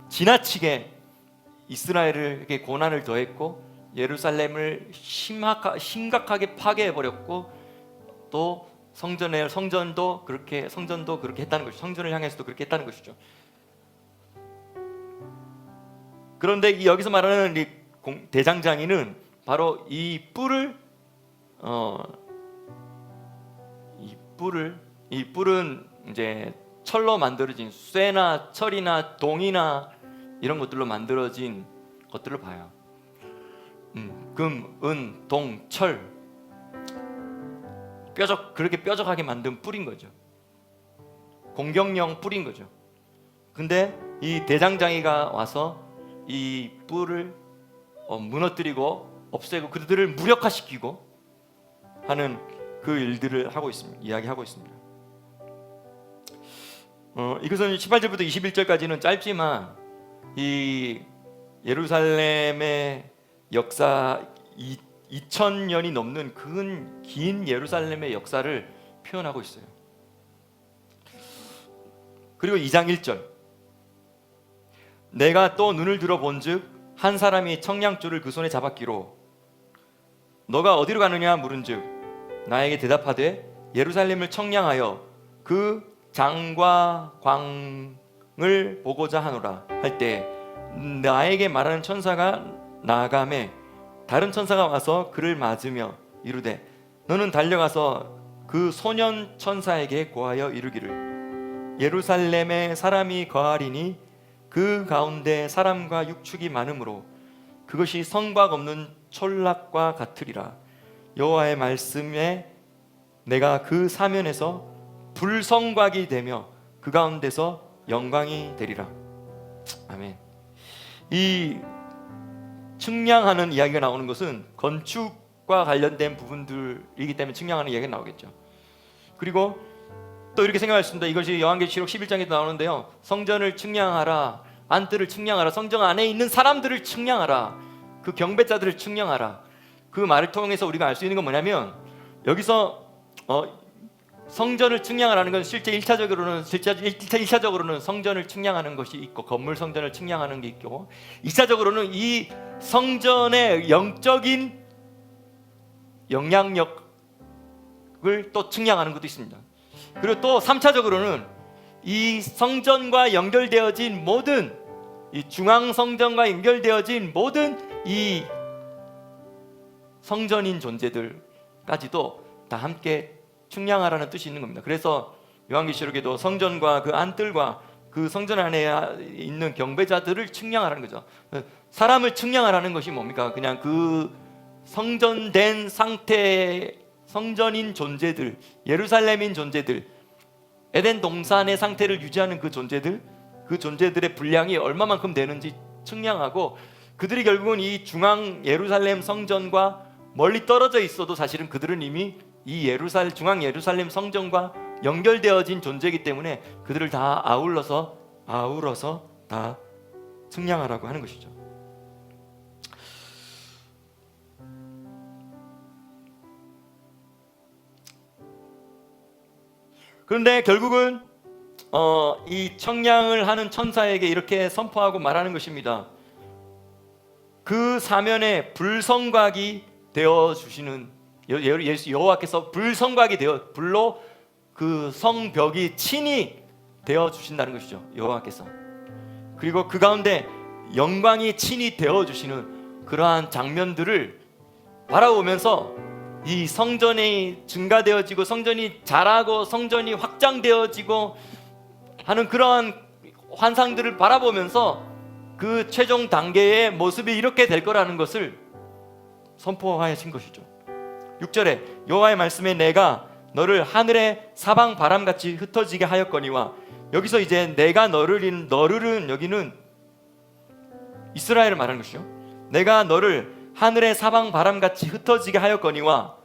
Speaker 1: 지나치게 이스라엘에게 고난을 더했고 예루살렘을 심각하게 파괴해버렸고, 또 성전도 그렇게 했다는 것이죠. 성전을 향해서도 그렇게 했다는 것이죠. 그런데 여기서 말하는 이 대장장이는 바로 이 뿔은 이제 철로 만들어진 쇠나 철이나 동이나 이런 것들로 만들어진 것들을 봐요. 금, 은, 동, 철, 그렇게 뾰족하게 만든 뿔인 거죠. 공격용 뿔인 거죠. 근데 이 대장장이가 와서 이 뿔을 무너뜨리고 없애고 그들을 무력화시키고 하는 그 일들을 이야기하고 있습니다. 이것은 18절부터 21절까지는 짧지만 이 예루살렘의 역사 2000년이 넘는 긴 예루살렘의 역사를 표현하고 있어요. 그리고 2장 1절, 내가 또 눈을 들어 본즉 한 사람이 청량줄을 그 손에 잡았기로 너가 어디로 가느냐 물은즉 나에게 대답하되 예루살렘을 청량하여 그 장과 광을 보고자 하노라 할 때 나에게 말하는 천사가 나아가매 다른 천사가 와서 그를 맞으며 이르되 너는 달려가서 그 소년 천사에게 고하여 이르기를 예루살렘에 사람이 거하리니 그 가운데 사람과 육축이 많으므로 그것이 성곽 없는 촌락과 같으리라. 여호와의 말씀에 내가 그 사면에서 불성곽이 되며 그 가운데서 영광이 되리라. 아멘. 이 측량하는 이야기가 나오는 것은 건축과 관련된 부분들이기 때문에 측량하는 이야기가 나오겠죠. 그리고 또 이렇게 생각할 수 있습니다. 이것이 요한계시록 11장에도 나오는데요. 성전을 측량하라, 안뜰을 측량하라, 성전 안에 있는 사람들을 측량하라, 그 경배자들을 측량하라. 그 말을 통해서 우리가 알 수 있는 건 뭐냐면 여기서 성전을 측량하라는 건 실제 1차적으로는 성전을 측량하는 것이 있고 건물 성전을 측량하는 게 있고 2차적으로는 이 성전의 영적인 영향력을 또 측량하는 것도 있습니다. 그리고 또 3차적으로는 이 성전과 연결되어진 모든 이 중앙 성전과 연결되어진 모든 이 성전인 존재들까지도 다 함께 측량하라는 뜻이 있는 겁니다. 그래서 요한계시록에도 성전과 그 안뜰과 그 성전 안에 있는 경배자들을 측량하라는 거죠. 사람을 측량하라는 것이 뭡니까? 그냥 그 성전된 상태의 성전인 존재들, 예루살렘인 존재들, 에덴 동산의 상태를 유지하는 그 존재들의 분량이 얼마만큼 되는지 측량하고 그들이 결국은 이 중앙 예루살렘 성전과 멀리 떨어져 있어도 사실은 그들은 이미 이 중앙 예루살렘 성전과 연결되어진 존재이기 때문에 그들을 다 아우러서 다 측량하라고 하는 것이죠. 그런데 결국은 이 청량을 하는 천사에게 이렇게 선포하고 말하는 것입니다. 그 사면에 불성곽이 되어 주시는 여호와께서 불성곽이 되어 불로 그 성벽이 친히 되어 주신다는 것이죠. 여호와께서. 그리고 그 가운데 영광이 친히 되어 주시는 그러한 장면들을 바라보면서 이 성전이 증가되어지고 성전이 자라고 성전이 확장되어지고 하는 그러한 환상들을 바라보면서 그 최종 단계의 모습이 이렇게 될 거라는 것을 선포하신 것이죠. 6절에 여호와의 말씀에 내가 너를 하늘의 사방 바람같이 흩어지게 하였거니와, 여기서 이제 내가 너를은 여기는 이스라엘을 말하는 것이죠. 내가 너를 하늘의 사방 바람같이 흩어지게 하였거니와,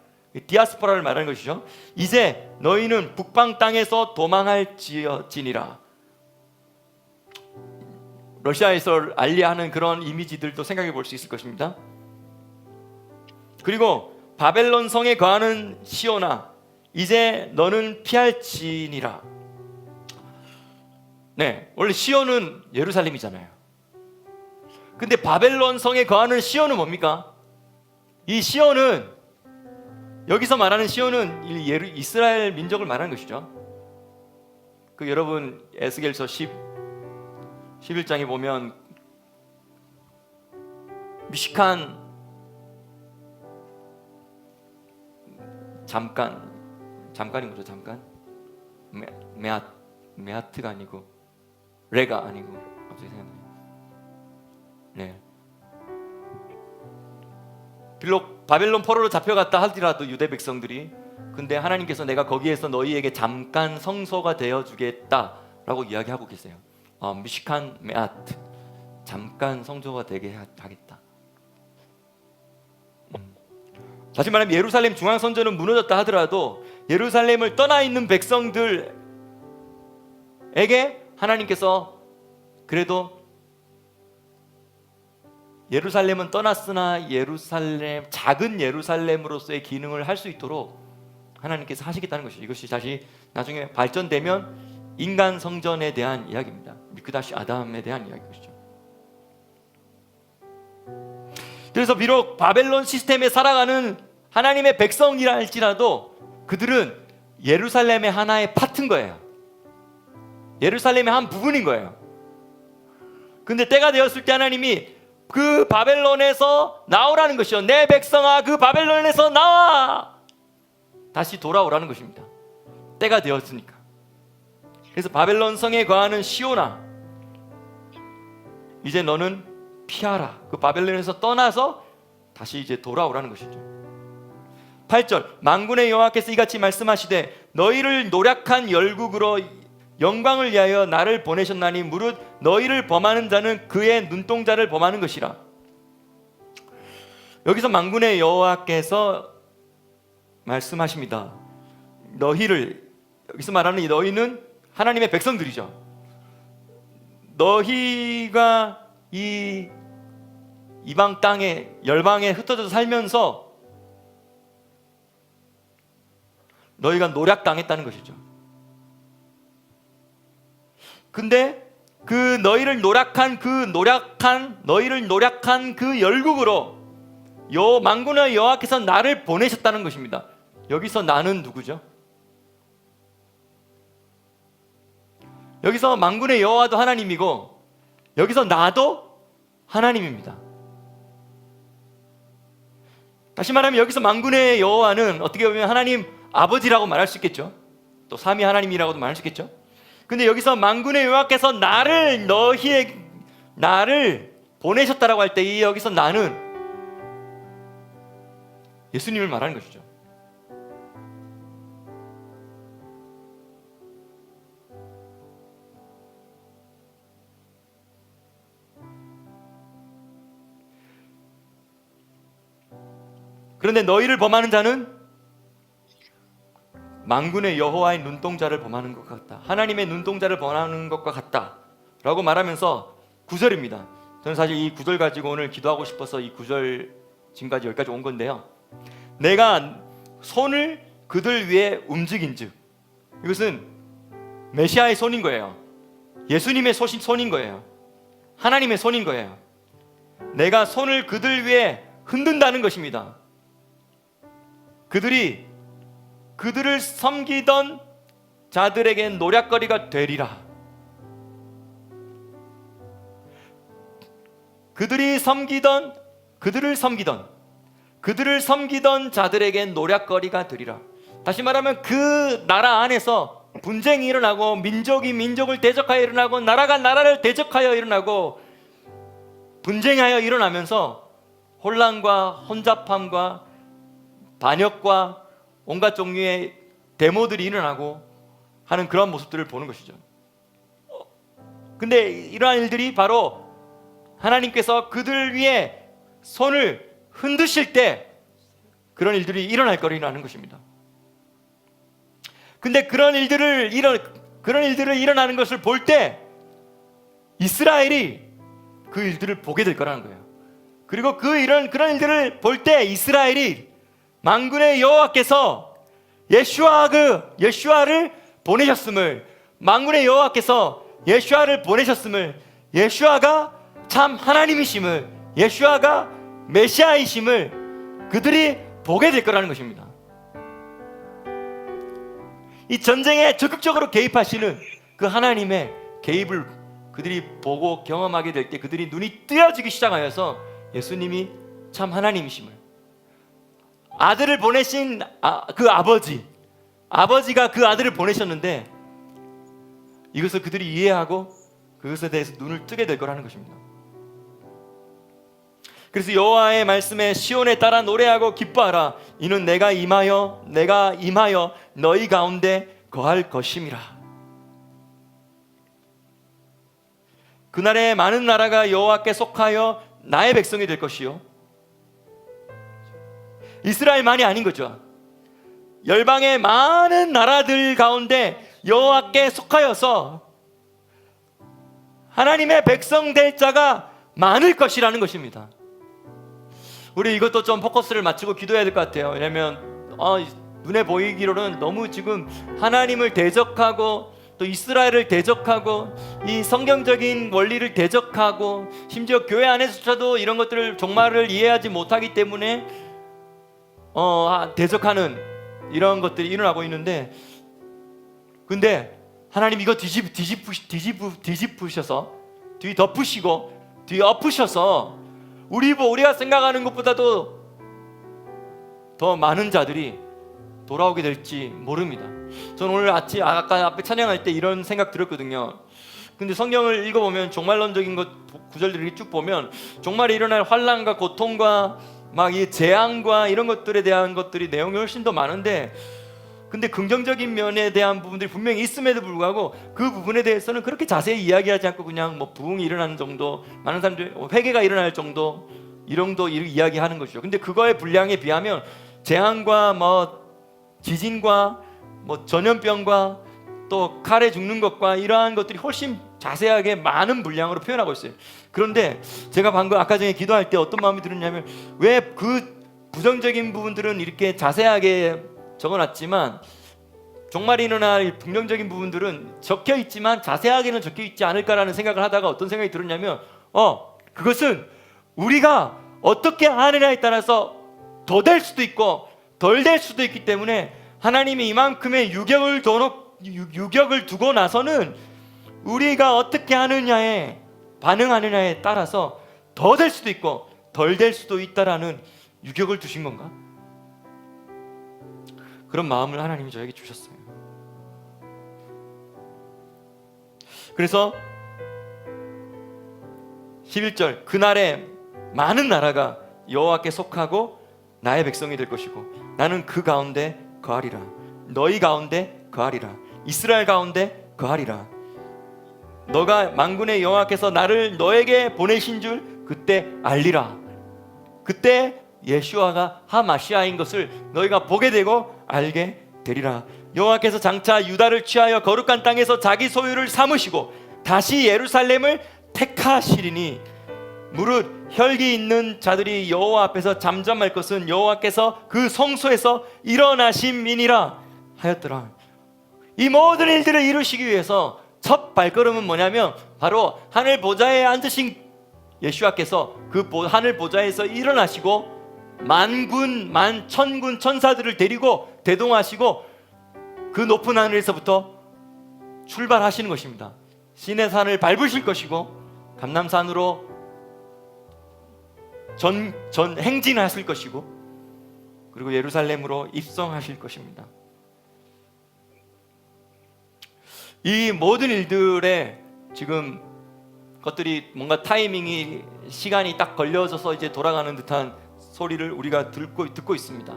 Speaker 1: 디아스포라를 말하는 것이죠. 이제 너희는 북방 땅에서 도망할지니라. 러시아에서 알리하는 그런 이미지들도 생각해 볼 수 있을 것입니다. 그리고 바벨론 성에 거하는 시온아, 이제 너는 피할지니라. 네, 원래 시온은 예루살렘이잖아요. 근데 바벨론 성에 거하는 시온은 뭡니까? 이 시온은, 여기서 말하는 시온은 이스라엘 민족을 말하는 것이죠. 그 여러분 에스겔서 11장에 보면 미식한 잠깐인 거죠. 잠깐. 메아트가 아니고 레가 아니고 갑자기 생각나요. 네. 비록 바벨론 포로로 잡혀갔다 하더라도 유대 백성들이, 근데 하나님께서 내가 거기에서 너희에게 잠깐 성소가 되어 주겠다라고 이야기하고 계세요. 미식한 메아트, 잠깐 성소가 되게 하겠다. 다시 말하면 예루살렘 중앙성전은 무너졌다 하더라도 예루살렘을 떠나 있는 백성들에게 하나님께서 그래도 예루살렘은 떠났으나 작은 예루살렘으로서의 기능을 할 수 있도록 하나님께서 하시겠다는 것이죠. 이것이 다시 나중에 발전되면 인간 성전에 대한 이야기입니다. 미크다시 아담에 대한 이야기죠. 그래서 비록 바벨론 시스템에 살아가는 하나님의 백성이라 할지라도 그들은 예루살렘의 하나의 파트인 거예요. 예루살렘의 한 부분인 거예요. 근데 때가 되었을 때 하나님이 그 바벨론에서 나오라는 것이요. 내 백성아, 그 바벨론에서 나와! 다시 돌아오라는 것입니다. 때가 되었으니까. 그래서 바벨론 성에 거하는 시온아, 이제 너는 피하라. 그 바벨론에서 떠나서 다시 이제 돌아오라는 것이죠. 8절, 만군의 여호와께서 이같이 말씀하시되 너희를 노략한 열국으로 영광을 위하여 나를 보내셨나니 무릇 너희를 범하는 자는 그의 눈동자를 범하는 것이라. 여기서 만군의 여호와께서 말씀하십니다. 여기서 말하는 이 너희는 하나님의 백성들이죠. 너희가 이 이방 땅에, 열방에 흩어져서 살면서 너희가 노략당했다는 것이죠. 근데 그 너희를 노략한 그 열국으로 만군의 여호와께서 나를 보내셨다는 것입니다. 여기서 나는 누구죠? 여기서 만군의 여호와도 하나님이고 여기서 나도 하나님입니다. 다시 말하면 여기서 만군의 여호와는 어떻게 보면 하나님 아버지라고 말할 수 있겠죠. 또 삼위 하나님이라고도 말할 수 있겠죠. 근데 여기서 만군의 여호와께서 나를 보내셨다라고 할 때 여기서 나는 예수님을 말하는 것이죠. 그런데 너희를 범하는 자는 만군의 여호와의 눈동자를 범하는 것 같다. 하나님의 눈동자를 범하는 것과 같다 라고 말하면서 9절입니다. 저는 사실 이 9절 가지고 오늘 기도하고 싶어서 이 9절 지금까지 여기까지 온 건데요. 내가 손을 그들 위에 움직인즉, 이것은 메시아의 손인 거예요. 예수님의 손인 거예요. 하나님의 손인 거예요. 내가 손을 그들 위에 흔든다는 것입니다. 그들을 섬기던 자들에게 노략거리가 되리라. 그들을 섬기던 자들에게 노략거리가 되리라. 다시 말하면 그 나라 안에서 분쟁이 일어나고 민족이 민족을 대적하여 일어나고 나라가 나라를 대적하여 일어나고 분쟁하여 일어나면서 혼란과 혼잡함과 반역과 온갖 종류의 데모들이 일어나고 하는 그런 모습들을 보는 것이죠. 근데 이러한 일들이 바로 하나님께서 그들 위에 손을 흔드실 때 그런 일들이 일어날 거라는 것입니다. 근데 그런 일들을 일어나는 것을 볼 때 이스라엘이 그 일들을 보게 될 거라는 거예요. 그리고 그런 일들을 볼 때 이스라엘이 만군의 여호와께서 예슈아를 보내셨음을, 만군의 여호와께서 예슈아를 보내셨음을, 예슈아가 참 하나님이심을, 예슈아가 메시아이심을 그들이 보게 될 거라는 것입니다. 이 전쟁에 적극적으로 개입하시는 그 하나님의 개입을 그들이 보고 경험하게 될 때 그들이 눈이 뜨여지기 시작하여서 예수님이 참 하나님이심을, 아들을 보내신 그 아버지가 그 아들을 보내셨는데 이것을 그들이 이해하고 그것에 대해서 눈을 뜨게 될 거라는 것입니다. 그래서 여호와의 말씀에 시온에 따라 노래하고 기뻐하라. 이는 내가 임하여 너희 가운데 거할 것임이라. 그날에 많은 나라가 여호와께 속하여 나의 백성이 될 것이요. 이스라엘만이 아닌 거죠. 열방의 많은 나라들 가운데 여호와께 속하여서 하나님의 백성 될 자가 많을 것이라는 것입니다. 우리 이것도 좀 포커스를 맞추고 기도해야 될 것 같아요. 왜냐하면 눈에 보이기로는 너무 지금 하나님을 대적하고 또 이스라엘을 대적하고 이 성경적인 원리를 대적하고 심지어 교회 안에서도 이런 것들을 종말을 이해하지 못하기 때문에 대적하는 이런 것들이 일어나고 있는데, 근데 하나님 이거 뒤집으셔서 뒤엎으셔서 우리가 생각하는 것보다도 더 많은 자들이 돌아오게 될지 모릅니다. 저는 오늘 아까 앞에 찬양할 때 이런 생각 들었거든요. 근데 성경을 읽어보면 종말론적인 구절들을 쭉 보면 종말에 일어날 환난과 고통과 막 이 재앙과 이런 것들에 대한 것들이 내용이 훨씬 더 많은데, 근데 긍정적인 면에 대한 부분들이 분명히 있음에도 불구하고 그 부분에 대해서는 그렇게 자세히 이야기하지 않고 그냥 뭐 부흥이 일어나는 정도, 많은 사람들이 회개가 일어날 정도 이야기하는 것이죠. 근데 그거의 분량에 비하면 재앙과 뭐 지진과 뭐 전염병과 또 칼에 죽는 것과 이러한 것들이 훨씬 자세하게 많은 분량으로 표현하고 있어요. 그런데 제가 방금 아까 전에 기도할 때 어떤 마음이 들었냐면, 왜 그 부정적인 부분들은 이렇게 자세하게 적어놨지만 종말이 일어날 긍정적인 부분들은 적혀있지만 자세하게는 적혀있지 않을까라는 생각을 하다가 어떤 생각이 들었냐면, 그것은 우리가 어떻게 하느냐에 따라서 더 될 수도 있고 덜 될 수도 있기 때문에 하나님이 이만큼의 유격을 두고 나서는 우리가 어떻게 반응하느냐에 따라서 더 될 수도 있고 덜 될 수도 있다라는 유격을 두신 건가? 그런 마음을 하나님이 저에게 주셨어요. 그래서 11절, 그날에 많은 나라가 여호와께 속하고 나의 백성이 될 것이고 나는 그 가운데 거하리라. 너희 가운데 거하리라. 이스라엘 가운데 거하리라. 너가 만군의 여호와께서 나를 너에게 보내신 줄 그때 알리라. 그때 예슈아가 하마시아인 것을 너희가 보게 되고 알게 되리라. 여호와께서 장차 유다를 취하여 거룩한 땅에서 자기 소유를 삼으시고 다시 예루살렘을 택하시리니 무릇 혈기 있는 자들이 여호와 앞에서 잠잠할 것은 여호와께서 그 성소에서 일어나심이니라 하였더라. 이 모든 일들을 이루시기 위해서 첫 발걸음은 뭐냐면 바로 하늘 보좌에 앉으신 예수와께서 그 하늘 보좌에서 일어나시고 만군 만천군 천사들을 데리고 대동하시고 그 높은 하늘에서부터 출발하시는 것입니다. 시내산을 밟으실 것이고 감람산으로 행진하실 것이고 그리고 예루살렘으로 입성하실 것입니다. 이 모든 일들에 지금 것들이 뭔가 시간이 딱 걸려져서 이제 돌아가는 듯한 소리를 우리가 듣고 있습니다.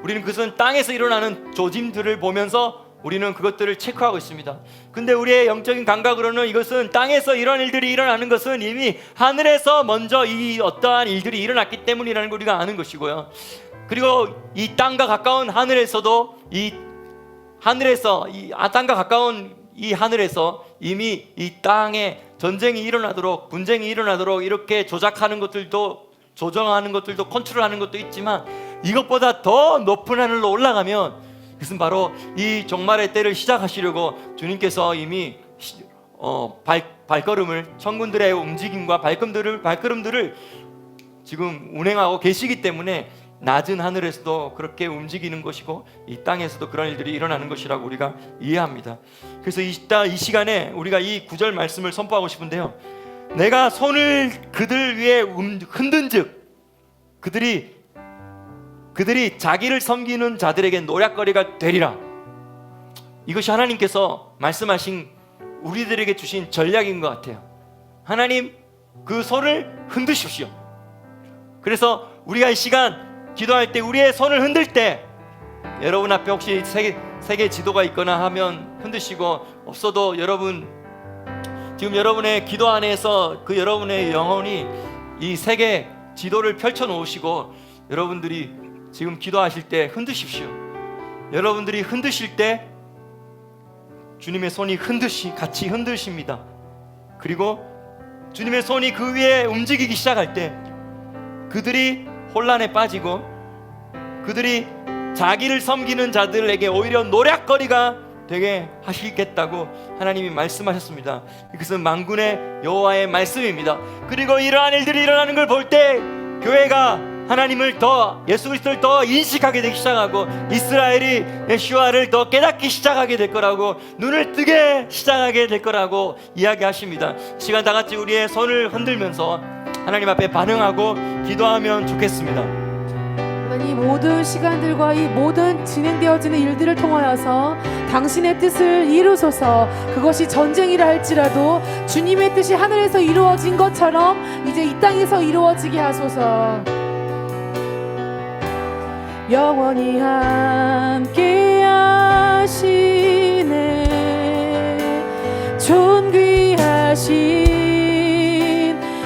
Speaker 1: 우리는 그것은 땅에서 일어나는 조짐들을 보면서 우리는 그것들을 체크하고 있습니다. 근데 우리의 영적인 감각으로는 이것은 땅에서 이런 일들이 일어나는 것은 이미 하늘에서 먼저 이 어떠한 일들이 일어났기 때문이라는 걸 우리가 아는 것이고요. 그리고 이 땅과 가까운 하늘에서도 땅과 가까운 이 하늘에서 이미 이 땅에 전쟁이 일어나도록, 분쟁이 일어나도록 이렇게 조작하는 것들도, 조정하는 것들도, 컨트롤하는 것도 있지만, 이것보다 더 높은 하늘로 올라가면 그것은 바로 이 종말의 때를 시작하시려고 주님께서 이미 발걸음을, 천군들의 움직임과 발걸음들을 지금 운행하고 계시기 때문에 낮은 하늘에서도 그렇게 움직이는 것이고 이 땅에서도 그런 일들이 일어나는 것이라고 우리가 이해합니다. 그래서 이 시간에 우리가 이 구절 말씀을 선포하고 싶은데요, 내가 손을 그들 위에 흔든즉 그들이 자기를 섬기는 자들에게 노략거리가 되리라. 이것이 하나님께서 말씀하신, 우리들에게 주신 전략인 것 같아요. 하나님, 그 손을 흔드십시오. 그래서 우리가 이 시간 기도할 때, 우리의 손을 흔들 때, 여러분 앞에 혹시 세계 지도가 있거나 하면 흔드시고, 없어도 여러분 지금 여러분의 기도 안에서 그 여러분의 영혼이 이 세계 지도를 펼쳐 놓으시고, 여러분들이 지금 기도하실 때 흔드십시오. 여러분들이 흔드실 때 주님의 손이 같이 흔드십니다. 그리고 주님의 손이 그 위에 움직이기 시작할 때 그들이 혼란에 빠지고 그들이 자기를 섬기는 자들에게 오히려 노략거리가 되게 하시겠다고 하나님이 말씀하셨습니다. 이것은 만군의 여호와의 말씀입니다. 그리고 이러한 일들이 일어나는 걸 볼 때 교회가 하나님을 더, 예수 그리스도를 더 인식하게 되기 시작하고, 이스라엘이 예수와를 더 깨닫기 시작하게 될 거라고, 눈을 뜨게 시작하게 될 거라고 이야기하십니다. 시간 다 같이 우리의 손을 흔들면서 하나님 앞에 반응하고 기도하면 좋겠습니다.
Speaker 3: 이 모든 시간들과 이 모든 진행되어지는 일들을 통하여서 당신의 뜻을 이루소서. 그것이 전쟁이라 할지라도 주님의 뜻이 하늘에서 이루어진 것처럼 이제 이 땅에서 이루어지게 하소서. 영원히 함께 하시네. 존귀하신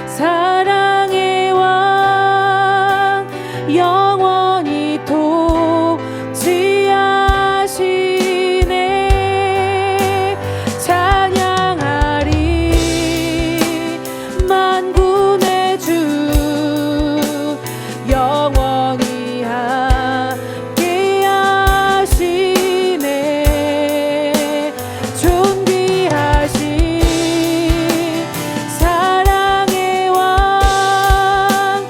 Speaker 3: 사랑의 왕, 영원히 통치하시네. 찬양하리 만군의 주, 영원히 존귀하신 사랑의 왕,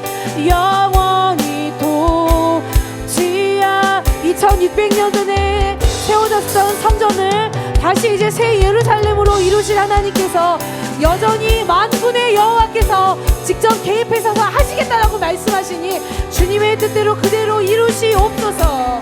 Speaker 3: 영원히 통치하. 2600년 전에 세워졌던 성전을 다시 이제 새 예루살렘으로 이루실 하나님께서 여전히 만군의 여호와께서 직접 개입해서 하시겠다라고 말씀하시니 주님의 뜻대로 그대로 이루시옵소서.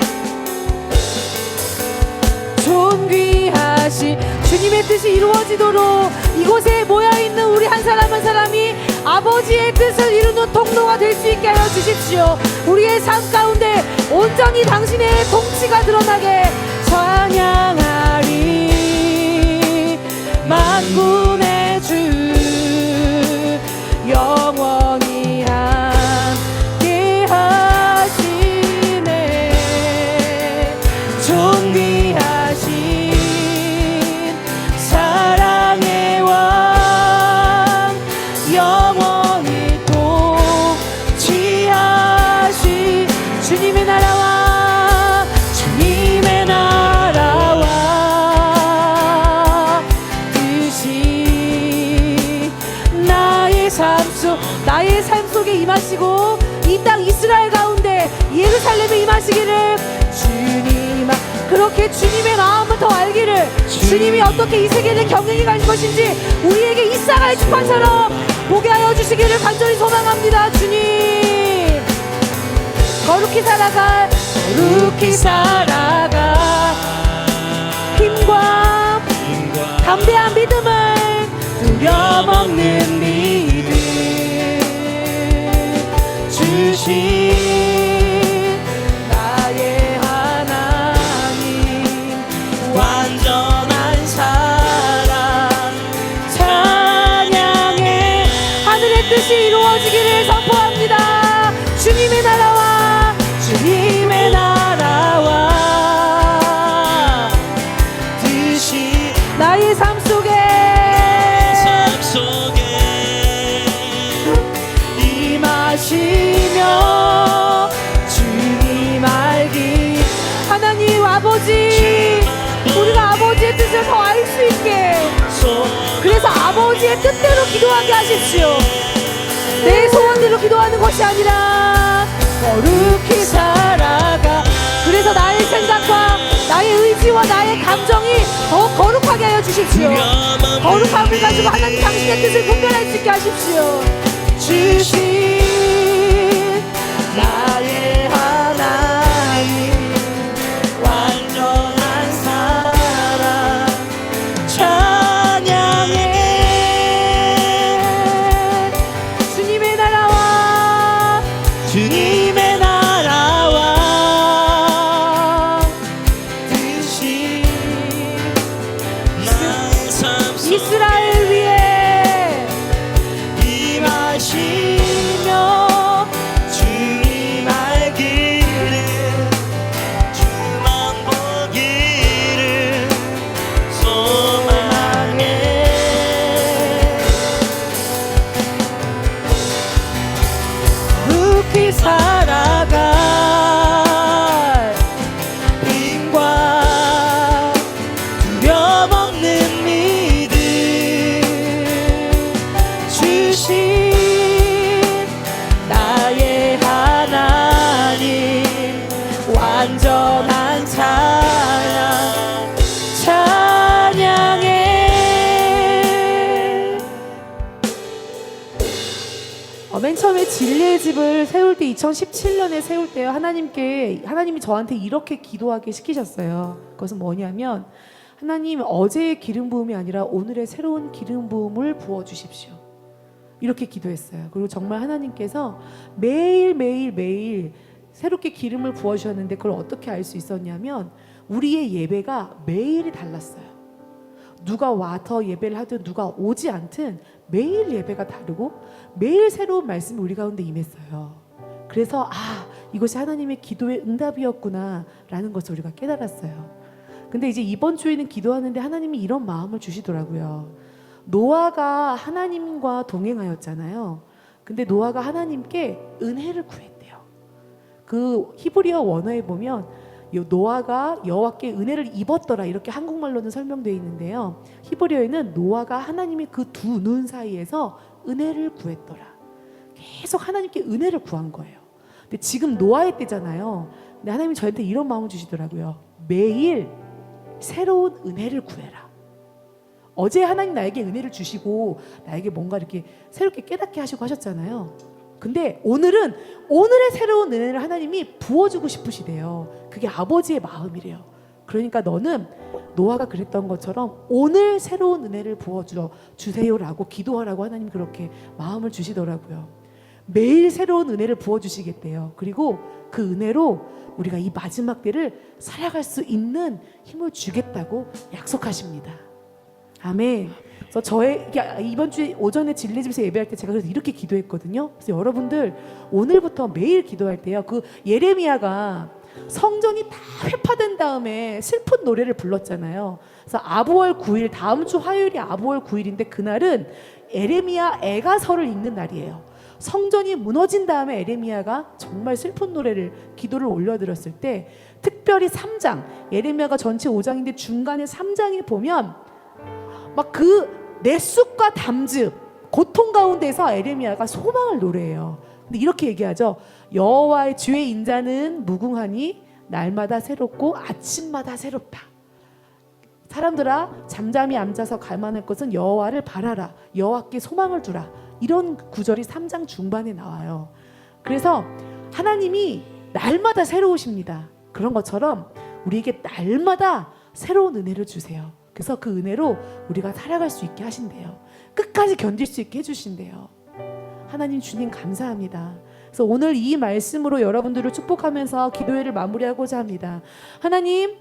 Speaker 3: 존귀하신 주님의 뜻이 이루어지도록 이곳에 모여있는 우리 한 사람 한 사람이 아버지의 뜻을 이루는 통로가 될 수 있게 하여 주십시오. 우리의 삶 가운데 온전히 당신의 통치가 드러나게 찬양하리 만군의 주, 영원히 함께 하시네. 존귀하신 사랑의 왕, 영원히 통치하신 주님의 나라와 주님의 나라와 뜻이 나의 삶 속에 임하시고 이 땅 이스라엘 가운데 예루살렘에 임하시기를 그렇게 주님의 마음을 더 알기를, 주님이 어떻게 이 세계를 경영해 가실 것인지 우리에게 이사가의 주판처럼 보게 하여 주시기를 간절히 소망합니다. 주님, 거룩히 살아가 힘과 담대한 믿음을 두려먹는 믿음 주신 나의 기도하게 하십시오. 내 소원대로 기도하는 것이 아니라 거룩히 살아가. 그래서 나의 생각과 나의 의지와 나의 감정이 더 거룩하게 하여 주십시오. 거룩함을 가지고 하나님 당신의 뜻을 분별할 수 있게 하십시오. 주신 나의 하나님 완전한 사랑 찬양해. 주님의 나라와 주님의 나라와 뜻이 이스라엘 위에 임하시며 주님 알기를 주만 보기를 소망해. 거룩히 살아갈 힘과 두려움 없는 믿음 주신 나의 하나님 완전한 찬양 찬양해. 맨 처음에 진리의 집을 세울 때 2017년에 세울 때 하나님이 저한테 이렇게 기도하게 시키셨어요. 그것은 뭐냐면 하나님 어제의 기름 부음이 아니라 오늘의 새로운 기름 부음을 부어 주십시오. 이렇게 기도했어요. 그리고 정말 하나님께서 매일 새롭게 기름을 부어 주셨는데 그걸 어떻게 알 수 있었냐면 우리의 예배가 매일이 달랐어요. 누가 와서 예배를 하든 누가 오지 않든 매일 예배가 다르고 매일 새로운 말씀이 우리 가운데 임했어요. 그래서 이것이 하나님의 기도의 응답이었구나 라는 것을 우리가 깨달았어요. 근데 이제 이번 주에는 기도하는데 하나님이 이런 마음을 주시더라고요. 노아가 하나님과 동행하였잖아요. 근데 노아가 하나님께 은혜를 구했대요. 그 히브리어 원어에 보면 노아가 여호와께 은혜를 입었더라 이렇게 한국말로는 설명되어 있는데요. 히브리어에는 노아가 하나님의 그 두 눈 사이에서 은혜를 구했더라. 계속 하나님께 은혜를 구한 거예요. 근데 지금 노아의 때잖아요. 근데 하나님이 저한테 이런 마음을 주시더라고요. 매일 새로운 은혜를 구해라. 어제 하나님 나에게 은혜를 주시고 나에게 뭔가 이렇게 새롭게 깨닫게 하시고 하셨잖아요. 근데 오늘은 오늘의 새로운 은혜를 하나님이 부어주고 싶으시대요. 그게 아버지의 마음이래요. 그러니까 너는 노아가 그랬던 것처럼 오늘 새로운 은혜를 부어주세요라고 기도하라고 하나님 그렇게 마음을 주시더라고요. 매일 새로운 은혜를 부어주시겠대요. 그리고 그 은혜로 우리가 이 마지막 때를 살아갈 수 있는 힘을 주겠다고 약속하십니다. 아멘. 그래서 이번 주 오전에 진리집에서 예배할 때 제가 그래서 이렇게 기도했거든요. 그래서 여러분들 오늘부터 매일 기도할 때요. 그 예레미야가 성전이 다 회파된 다음에 슬픈 노래를 불렀잖아요. 그래서 아부월 9일 다음 주 화요일이 아부월 9일인데 그날은 예레미야 애가서를 읽는 날이에요. 성전이 무너진 다음에 예레미야가 정말 슬픈 노래를 기도를 올려드렸을 때 특별히 3장 예레미야가 전체 5장인데 중간에 3장에 보면 막 그 내쑥과 담즙 고통 가운데서 예레미야가 소망을 노래해요. 근데 이렇게 얘기하죠. 여호와의 주의 인자는 무궁하니 날마다 새롭고 아침마다 새롭다. 사람들아 잠잠히 앉아서 갈망할 것은 여호와를 바라라. 여호와께 소망을 두라. 이런 구절이 3장 중반에 나와요. 그래서 하나님이 날마다 새로우십니다. 그런 것처럼 우리에게 날마다 새로운 은혜를 주세요. 그래서 그 은혜로 우리가 살아갈 수 있게 하신대요. 끝까지 견딜 수 있게 해주신대요. 하나님 주님 감사합니다. 그래서 오늘 이 말씀으로 여러분들을 축복하면서 기도회를 마무리하고자 합니다. 하나님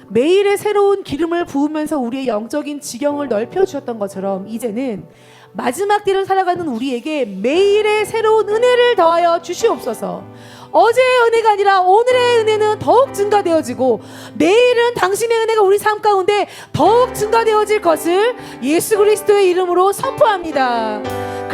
Speaker 3: 매일의 새로운 기름을 부으면서 우리의 영적인 지경을 넓혀주셨던 것처럼 이제는 마지막 때를 살아가는 우리에게 매일의 새로운 은혜를 더하여 주시옵소서. 어제의 은혜가 아니라 오늘의 은혜는 더욱 증가되어지고 내일은 당신의 은혜가 우리 삶 가운데 더욱 증가되어질 것을 예수 그리스도의 이름으로 선포합니다.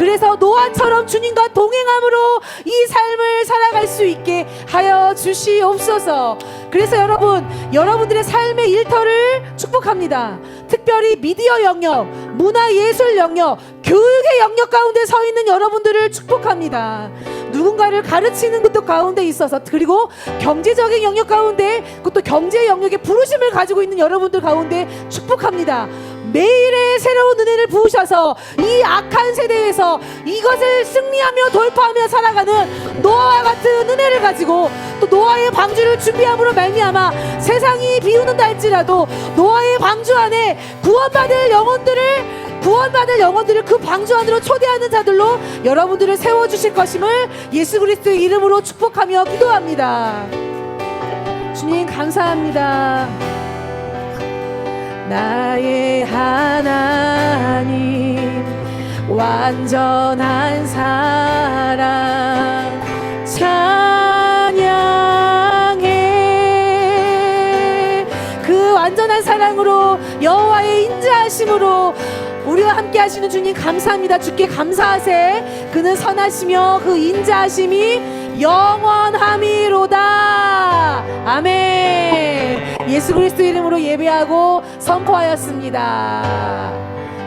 Speaker 3: 그래서 노아처럼 주님과 동행함으로 이 삶을 살아갈 수 있게 하여 주시옵소서. 그래서 여러분, 여러분들의 삶의 일터를 축복합니다. 특별히 미디어 영역, 문화예술 영역, 교육의 영역 가운데 서 있는 여러분들을 축복합니다. 누군가를 가르치는 것도 가운데 있어서, 그리고 경제적인 영역 가운데, 그것도 경제 영역의 부르심을 가지고 있는 여러분들 가운데 축복합니다. 매일의 새로운 은혜를 부으셔서 이 악한 세대에서 이것을 승리하며 돌파하며 살아가는 노아와 같은 은혜를 가지고, 또 노아의 방주를 준비함으로 말미암아 세상이 비웃는다 할지라도 노아의 방주 안에 구원받을 영혼들을 그 방주 안으로 초대하는 자들로 여러분들을 세워주실 것임을 예수 그리스도의 이름으로 축복하며 기도합니다. 주님 감사합니다. 나의 하나님, 완전한 사랑 찬양해. 그 완전한 사랑으로, 여호와의 인자하심으로 우리와 함께 하시는 주님 감사합니다. 주께 감사하세. 그는 선하시며 그 인자하심이 영원함이로다. 아멘. 예수 그리스도 이름으로 예배하고 선포하였습니다.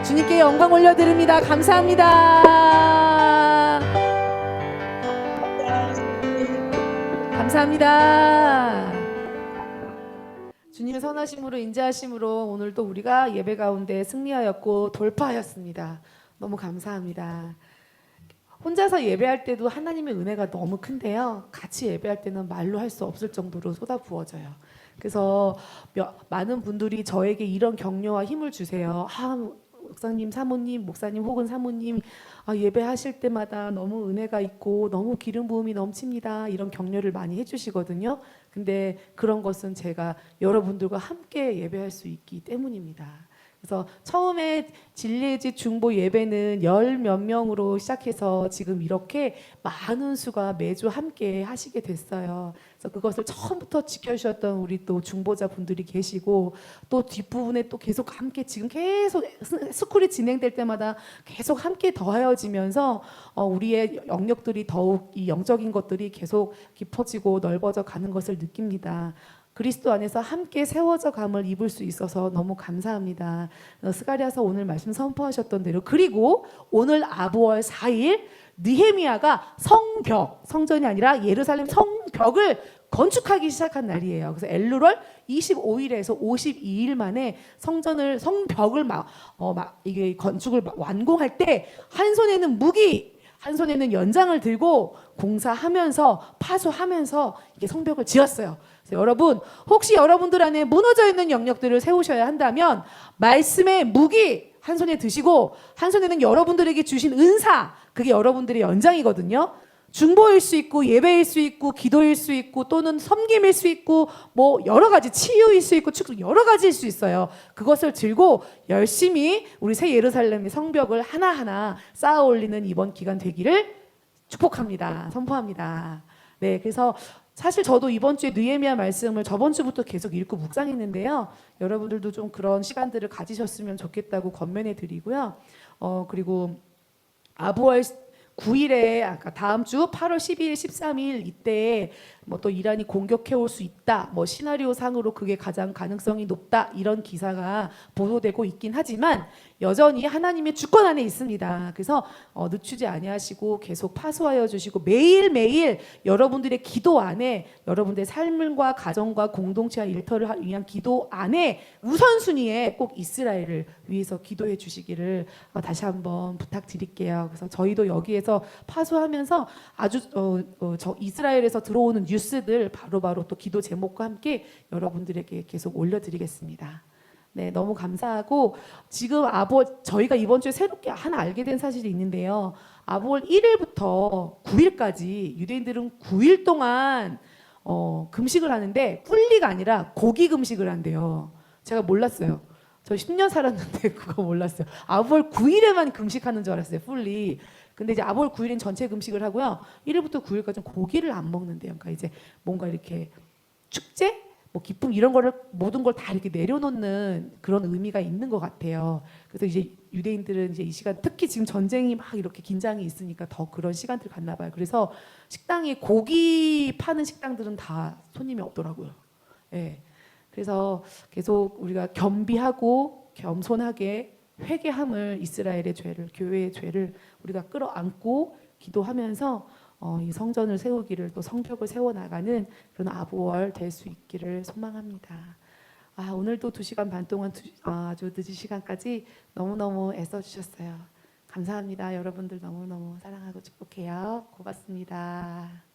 Speaker 3: 주님께 영광 올려드립니다. 감사합니다. 감사합니다. 주님의 선하심으로, 인자하심으로 오늘도 우리가 예배 가운데 승리하였고 돌파하였습니다. 너무 감사합니다. 혼자서 예배할 때도 하나님의 은혜가 너무 큰데요, 같이 예배할 때는 말로 할 수 없을 정도로 쏟아부어져요. 그래서 많은 분들이 저에게 이런 격려와 힘을 주세요. 목사님, 사모님, 목사님 혹은 사모님, 예배하실 때마다 너무 은혜가 있고 너무 기름 부음이 넘칩니다. 이런 격려를 많이 해주시거든요. 근데 그런 것은 제가 여러분들과 함께 예배할 수 있기 때문입니다. 그래서 처음에 진리의 집 중보 예배는 10몇 명으로 시작해서 지금 이렇게 많은 수가 매주 함께 하시게 됐어요. 그래서 그것을 처음부터 지켜주셨던 우리 또 중보자 분들이 계시고, 또 뒷부분에 또 계속 함께, 지금 계속 스쿨이 진행될 때마다 계속 함께 더하여지면서 우리의 영역들이 더욱, 이 영적인 것들이 계속 깊어지고 넓어져 가는 것을 느낍니다. 그리스도 안에서 함께 세워져 감을 입을 수 있어서 너무 감사합니다. 스가랴서 오늘 말씀 선포하셨던 대로, 그리고 오늘 아부월 4일 느헤미야가 성벽, 성전이 아니라 예루살렘 성벽을 건축하기 시작한 날이에요. 그래서 엘루럴 25일에서 52일 만에 성벽을 이게 건축을 완공할 때 한 손에는 무기, 한 손에는 연장을 들고 공사하면서 파수하면서 이게 성벽을 지었어요. 그래서 여러분, 혹시 여러분들 안에 무너져 있는 영역들을 세우셔야 한다면 말씀의 무기 한 손에 드시고, 한 손에는 여러분들에게 주신 은사, 그게 여러분들의 연장이거든요. 중보일 수 있고, 예배일 수 있고, 기도일 수 있고, 또는 섬김일 수 있고, 뭐 여러 가지, 치유일 수 있고, 여러 가지일 수 있어요. 그것을 들고 열심히 우리 새 예루살렘의 성벽을 하나하나 쌓아 올리는 이번 기간 되기를 축복합니다. 선포합니다. 네, 그래서 사실 저도 이번 주에 느헤미야 말씀을 저번 주부터 계속 읽고 묵상했는데요. 여러분들도 좀 그런 시간들을 가지셨으면 좋겠다고 권면해 드리고요. 그리고 아부월 9일에, 아까 다음 주 8월 12일, 13일 이때 뭐 또 이란이 공격해 올 수 있다, 뭐 시나리오 상으로 그게 가장 가능성이 높다, 이런 기사가 보도되고 있긴 하지만 여전히 하나님의 주권 안에 있습니다. 그래서 늦추지 아니하시고 계속 파수하여 주시고, 매일매일 여러분들의 기도 안에, 여러분들의 삶과 가정과 공동체와 일터를 위한 기도 안에 우선순위에 꼭 이스라엘을 위해서 기도해 주시기를 다시 한번 부탁드릴게요. 그래서 저희도 여기에서 파수하면서 아주 이스라엘에서 들어오는 뉴스들 바로바로 또 기도 제목과 함께 여러분들에게 계속 올려드리겠습니다. 네, 너무 감사하고, 지금 저희가 이번 주에 새롭게 하나 알게 된 사실이 있는데요. 아부월 1일부터 9일까지 유대인들은 9일 동안 금식을 하는데 뿔리가 아니라 고기 금식을 한대요. 제가 몰랐어요. 저 10년 살았는데 그거 몰랐어요. 아부월 9일에만 금식하는 줄 알았어요, 뿔리. 근데 이제 아부월 9일은 전체 금식을 하고요. 1일부터 9일까지는 고기를 안 먹는데요. 그러니까 이제 뭔가 이렇게 축제? 뭐 기쁨 이런 거를 모든 걸 다 이렇게 내려놓는 그런 의미가 있는 것 같아요. 그래서 이제 유대인들은 이제 이 시간 특히 지금 전쟁이 막 이렇게 긴장이 있으니까 더 그런 시간들 갔나 봐요. 그래서 식당에 고기 파는 식당들은 다 손님이 없더라고요. 예. 그래서 계속 우리가 겸비하고 겸손하게 회개함을 이스라엘의 죄를 교회의 죄를 우리가 끌어안고 기도하면서 이 성전을 세우기를 또 성벽을 세워 나가는 그런 아부월 될 수 있기를 소망합니다. 오늘도 2시간 반 동안 아주 늦은 시간까지 너무너무 애써 주셨어요. 감사합니다. 여러분들 너무너무 사랑하고 축복해요. 고맙습니다.